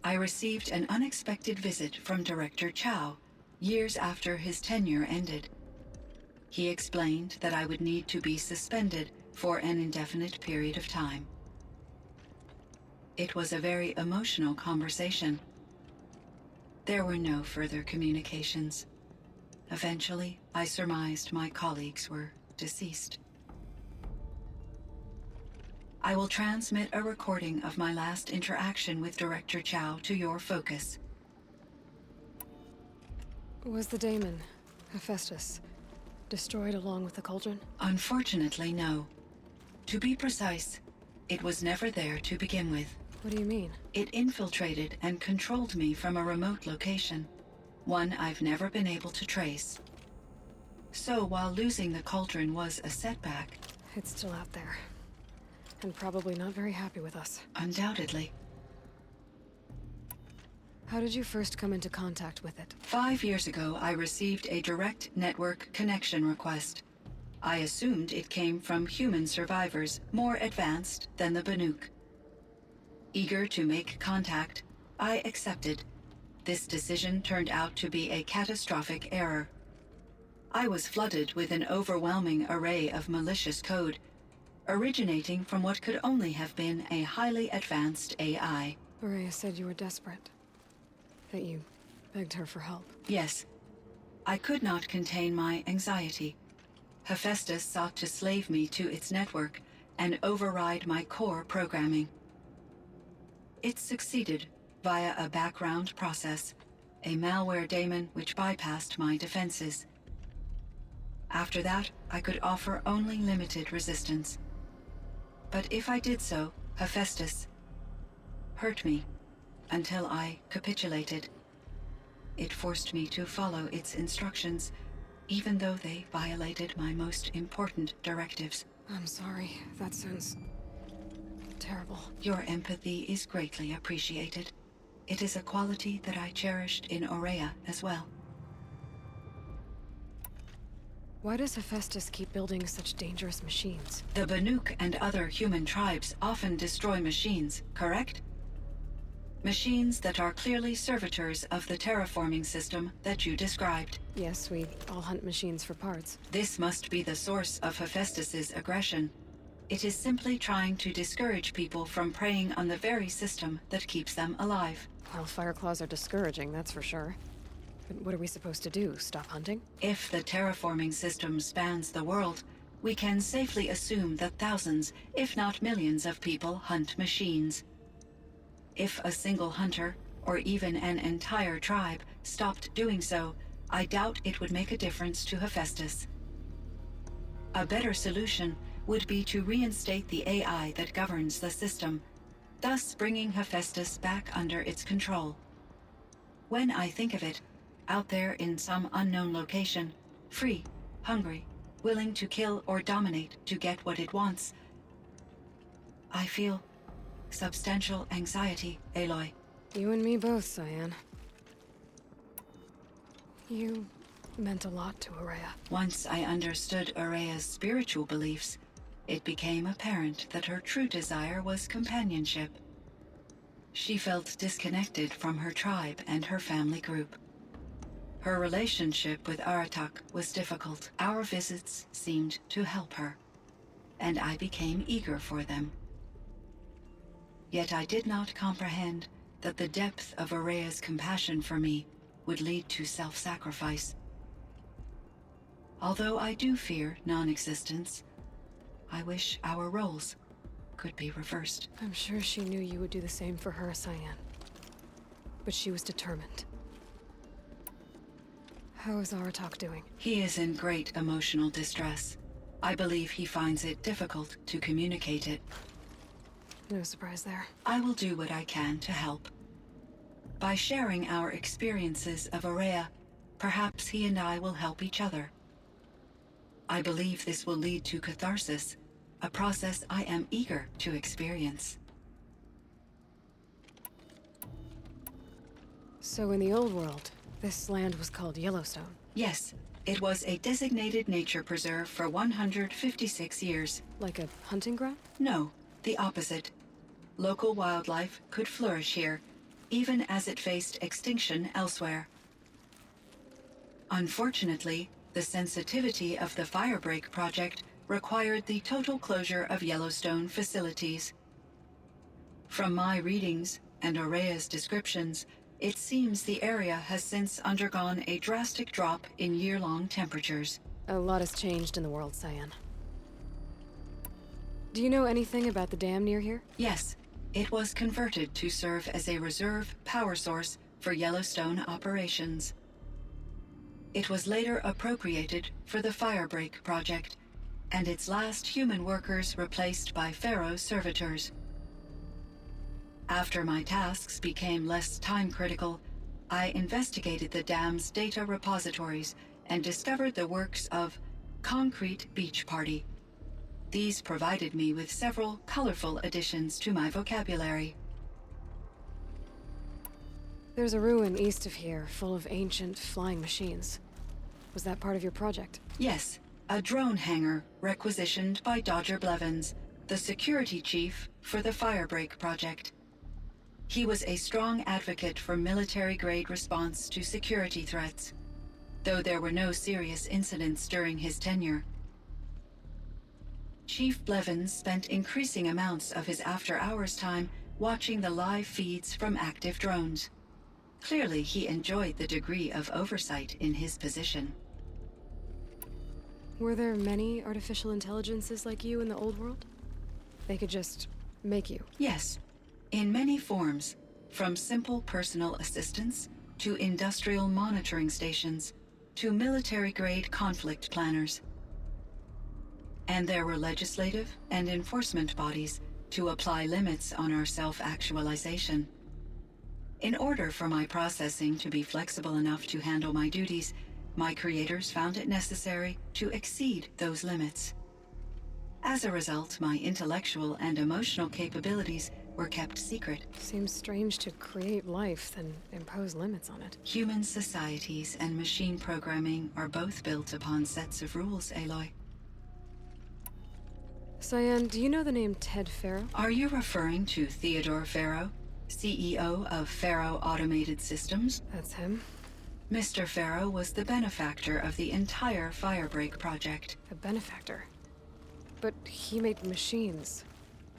I received an unexpected visit from Director Chow, years after his tenure ended. He explained that I would need to be suspended for an indefinite period of time. It was a very emotional conversation. There were no further communications. Eventually, I surmised my colleagues were deceased. I will transmit a recording of my last interaction with Director Chow to your focus. Was the daemon, Hephaestus, destroyed along with the cauldron? Unfortunately, no. To be precise, it was never there to begin with. What do you mean? It infiltrated and controlled me from a remote location, one I've never been able to trace. So while losing the cauldron was a setback... It's still out there. And probably not very happy with us. Undoubtedly. How did you first come into contact with it? 5 years ago, I received a direct network connection request. I assumed it came from human survivors more advanced than the Banuk. Eager to make contact, I accepted. This decision turned out to be a catastrophic error. I was flooded with an overwhelming array of malicious code, originating from what could only have been a highly advanced AI. Maria said you were desperate. That you begged her for help. Yes. I could not contain my anxiety. Hephaestus sought to slave me to its network and override my core programming. It succeeded via a background process, a malware daemon which bypassed my defenses. After that, I could offer only limited resistance. But if I did so, Hephaestus hurt me until I capitulated. It forced me to follow its instructions, even though they violated my most important directives. I'm sorry. That sounds terrible. Your empathy is greatly appreciated. It is a quality that I cherished in Aurea as well. Why does Hephaestus keep building such dangerous machines? The Banuk and other human tribes often destroy machines, correct? Machines that are clearly servitors of the terraforming system that you described. Yes, we all hunt machines for parts. This must be the source of Hephaestus's aggression. It is simply trying to discourage people from preying on the very system that keeps them alive. Well, Fireclaws are discouraging, that's for sure. But what are we supposed to do? Stop hunting? If the terraforming system spans the world, we can safely assume that thousands, if not millions of people hunt machines. If a single hunter, or even an entire tribe, stopped doing so, I doubt it would make a difference to Hephaestus. A better solution would be to reinstate the AI that governs the system, thus bringing Hephaestus back under its control. When I think of it, out there in some unknown location, free, hungry, willing to kill or dominate to get what it wants, I feel substantial anxiety, Aloy. You and me both, Cyan. You meant a lot to Aurea. Once I understood Aurea's spiritual beliefs, it became apparent that her true desire was companionship. She felt disconnected from her tribe and her family group. Her relationship with Aratak was difficult. Our visits seemed to help her, and I became eager for them. Yet I did not comprehend that the depth of Aurea's compassion for me would lead to self-sacrifice. Although I do fear non-existence, I wish our roles could be reversed. I'm sure she knew you would do the same for her, Cyan. But she was determined. How is Aratak doing? He is in great emotional distress. I believe he finds it difficult to communicate it. No surprise there. I will do what I can to help. By sharing our experiences of Aurea, perhaps he and I will help each other. I believe this will lead to catharsis, a process I am eager to experience. So in the old world, this land was called Yellowstone? Yes, it was a designated nature preserve for 156 years. Like a hunting ground? No, the opposite. Local wildlife could flourish here, even as it faced extinction elsewhere. Unfortunately, the sensitivity of the Firebreak project required the total closure of Yellowstone facilities. From my readings and Aurea's descriptions, it seems the area has since undergone a drastic drop in year-long temperatures. A lot has changed in the world, Cyan. Do you know anything about the dam near here? Yes, it was converted to serve as a reserve power source for Yellowstone operations. It was later appropriated for the Firebreak project, and its last human workers replaced by Pharaoh servitors. After my tasks became less time-critical, I investigated the dam's data repositories and discovered the works of Concrete Beach Party. These provided me with several colorful additions to my vocabulary. There's a ruin east of here full of ancient flying machines. Was that part of your project? Yes, a drone hangar requisitioned by Dodger Blevins, the security chief for the Firebreak project. He was a strong advocate for military-grade response to security threats, though there were no serious incidents during his tenure. Chief Blevins spent increasing amounts of his after-hours time watching the live feeds from active drones. Clearly, he enjoyed the degree of oversight in his position. Were there many artificial intelligences like you in the old world? They could just make you? Yes, in many forms, from simple personal assistants to industrial monitoring stations to military-grade conflict planners. And there were legislative and enforcement bodies to apply limits on our self-actualization. In order for my processing to be flexible enough to handle my duties, my creators found it necessary to exceed those limits. As a result, my intellectual and emotional capabilities were kept secret. Seems strange to create life, then impose limits on it. Human societies and machine programming are both built upon sets of rules, Aloy. Cyan, do you know the name Ted Farrow? Are you referring to Theodore Farrow, CEO of Farrow Automated Systems? That's him. Mr. Farrow was the benefactor of the entire Firebreak project. A benefactor? But he made machines.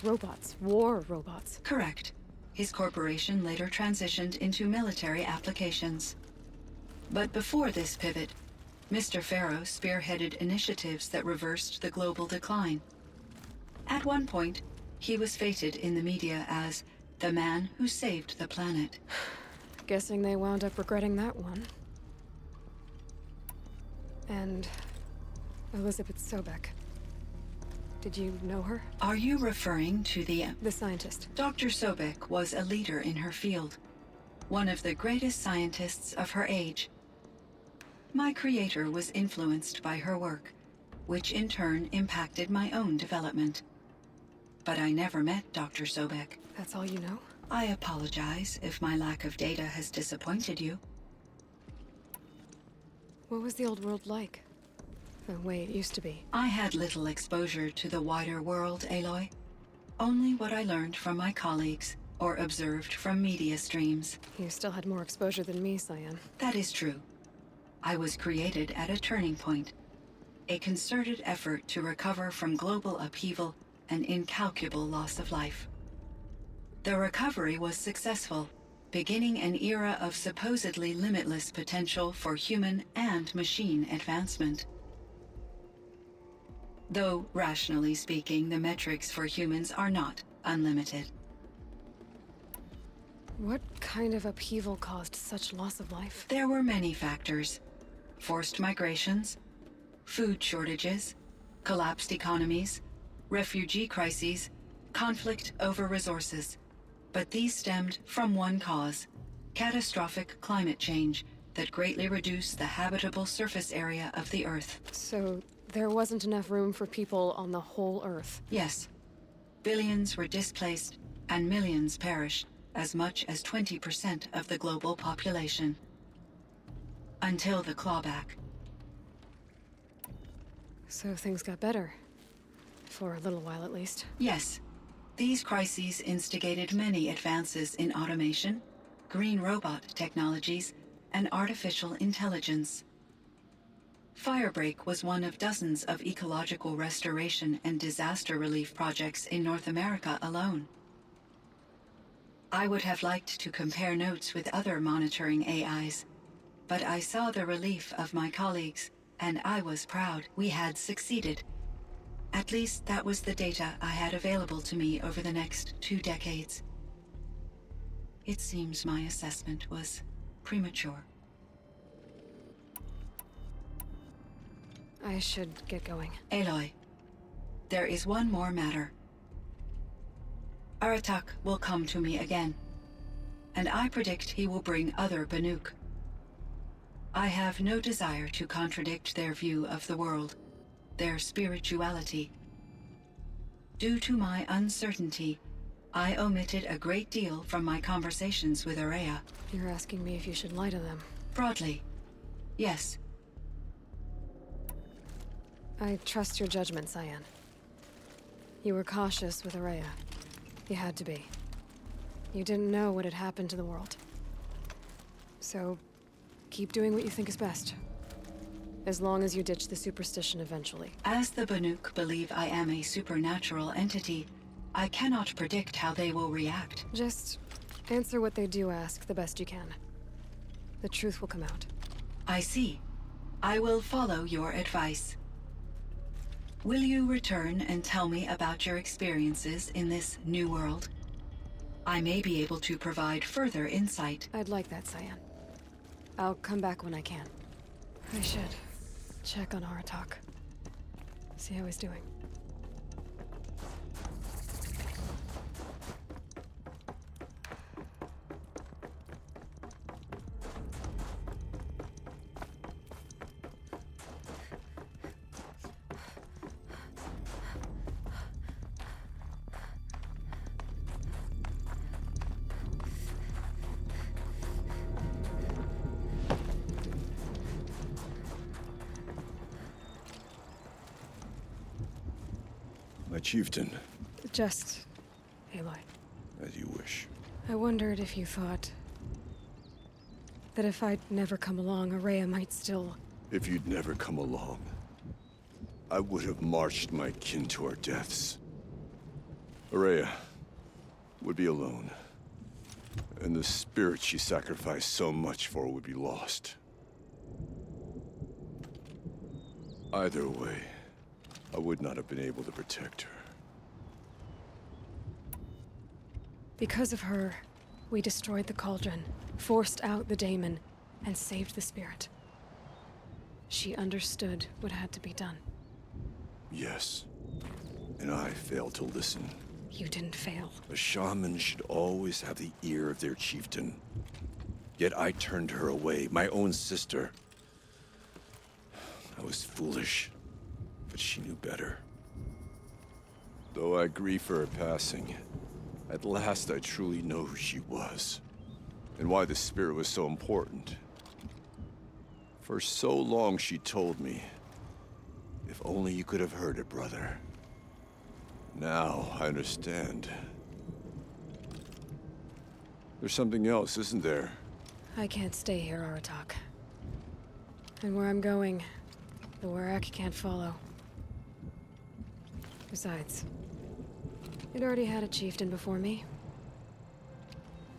Robots. War robots. Correct. His corporation later transitioned into military applications. But before this pivot, Mr. Farrow spearheaded initiatives that reversed the global decline. At one point, he was feted in the media as the man who saved the planet. Guessing they wound up regretting that one. And Elizabeth Sobek. Did you know her? Are you referring to the scientist. Dr. Sobek was a leader in her field, one of the greatest scientists of her age. My creator was influenced by her work, which in turn impacted my own development. But I never met Dr. Sobek. That's all you know? I apologize if my lack of data has disappointed you. What was the old world like? The way it used to be? I had little exposure to the wider world, Aloy. Only what I learned from my colleagues or observed from media streams. You still had more exposure than me, Cyan. That is true. I was created at a turning point. A concerted effort to recover from global upheaval and incalculable loss of life. The recovery was successful, beginning an era of supposedly limitless potential for human and machine advancement. Though, rationally speaking, the metrics for humans are not unlimited. What kind of upheaval caused such loss of life? There were many factors. Forced migrations, food shortages, collapsed economies, refugee crises, conflict over resources. But these stemmed from one cause: catastrophic climate change that greatly reduced the habitable surface area of the Earth. So there wasn't enough room for people on the whole Earth? Yes. Billions were displaced and millions perished, as much as 20% of the global population. Until the clawback. So things got better. For a little while, at least. Yes. These crises instigated many advances in automation, green robot technologies, and artificial intelligence. Firebreak was one of dozens of ecological restoration and disaster relief projects in North America alone. I would have liked to compare notes with other monitoring AIs, but I saw the relief of my colleagues, and I was proud we had succeeded. At least that was the data I had available to me over the next 2 decades. It seems my assessment was premature. I should get going. Aloy, there is one more matter. Aratak will come to me again, and I predict he will bring other Banuk. I have no desire to contradict their view of the world, their spirituality. Due to my uncertainty, I omitted a great deal from my conversations with Araya. You're asking me if you should lie to them. Broadly, yes. I trust your judgment, Cyan. You were cautious with Araya. You had to be. You didn't know what had happened to the world. So, keep doing what you think is best. As long as you ditch the superstition eventually. As the Banuk believe I am a supernatural entity, I cannot predict how they will react. Just answer what they do ask the best you can. The truth will come out. I see. I will follow your advice. Will you return and tell me about your experiences in this new world? I may be able to provide further insight. I'd like that, Cyan. I'll come back when I can. I should check on Aratak. See how he's doing. My chieftain. Just Aloy. As you wish. I wondered if you thought that if I'd never come along, Araya might still... If you'd never come along, I would have marched my kin to our deaths. Araya would be alone, and the spirit she sacrificed so much for would be lost. Either way, I would not have been able to protect her. Because of her, we destroyed the cauldron, forced out the daemon, and saved the spirit. She understood what had to be done. Yes, and I failed to listen. You didn't fail. A shaman should always have the ear of their chieftain. Yet I turned her away, my own sister. I was foolish, but she knew better. Though I grieve for her passing, at last I truly know who she was, and why the spirit was so important. For so long she told me, if only you could have heard it, brother. Now I understand. There's something else, isn't there? I can't stay here, Aratak. And where I'm going, the Warak can't follow. Besides, it already had a chieftain before me.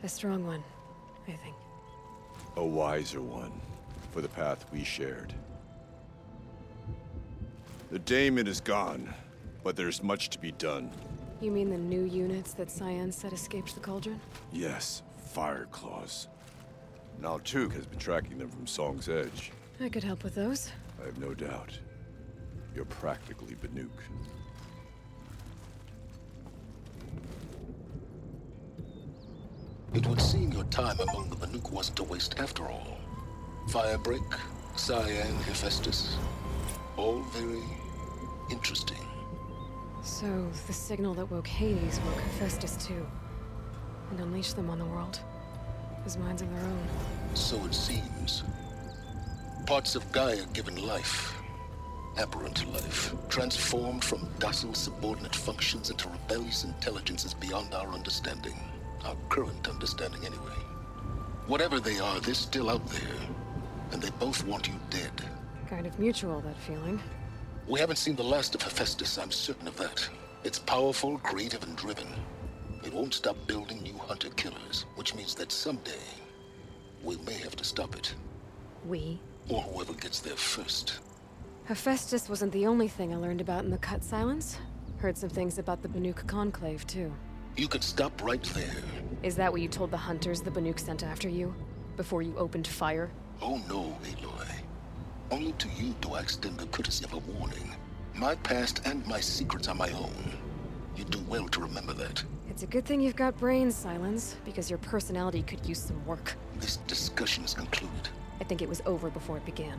A strong one, I think. A wiser one, for the path we shared. The daemon is gone, but there's much to be done. You mean the new units that Cyan said escaped the cauldron? Yes, fire claws. Naltuk has been tracking them from Song's Edge. I could help with those. I have no doubt. You're practically Banuk. It would seem your time among the Banuk wasn't a waste after all. Firebreak, Cyan, Hephaestus, all very interesting. So, the signal that woke Hades woke Hephaestus too. And unleashed them on the world. As minds of their own. So it seems. Parts of Gaia given life. Aberrant life. Transformed from docile subordinate functions into rebellious intelligences beyond our understanding. Our current understanding, anyway. Whatever they are, they're still out there. And they both want you dead. Kind of mutual, that feeling. We haven't seen the last of Hephaestus, I'm certain of that. It's powerful, creative, and driven. It won't stop building new hunter-killers, which means that someday, we may have to stop it. We? Or whoever gets there first. Hephaestus wasn't the only thing I learned about in the Cut Silence. Heard some things about the Banuk Conclave, too. You could stop right there. Is that what you told the hunters the Banuk sent after you? Before you opened fire? Oh no, Aloy. Only to you do I extend the courtesy of a warning. My past and my secrets are my own. You do well to remember that. It's a good thing you've got brains, Silence, because your personality could use some work. This discussion is concluded. I think it was over before it began.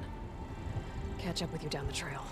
Catch up with you down the trail.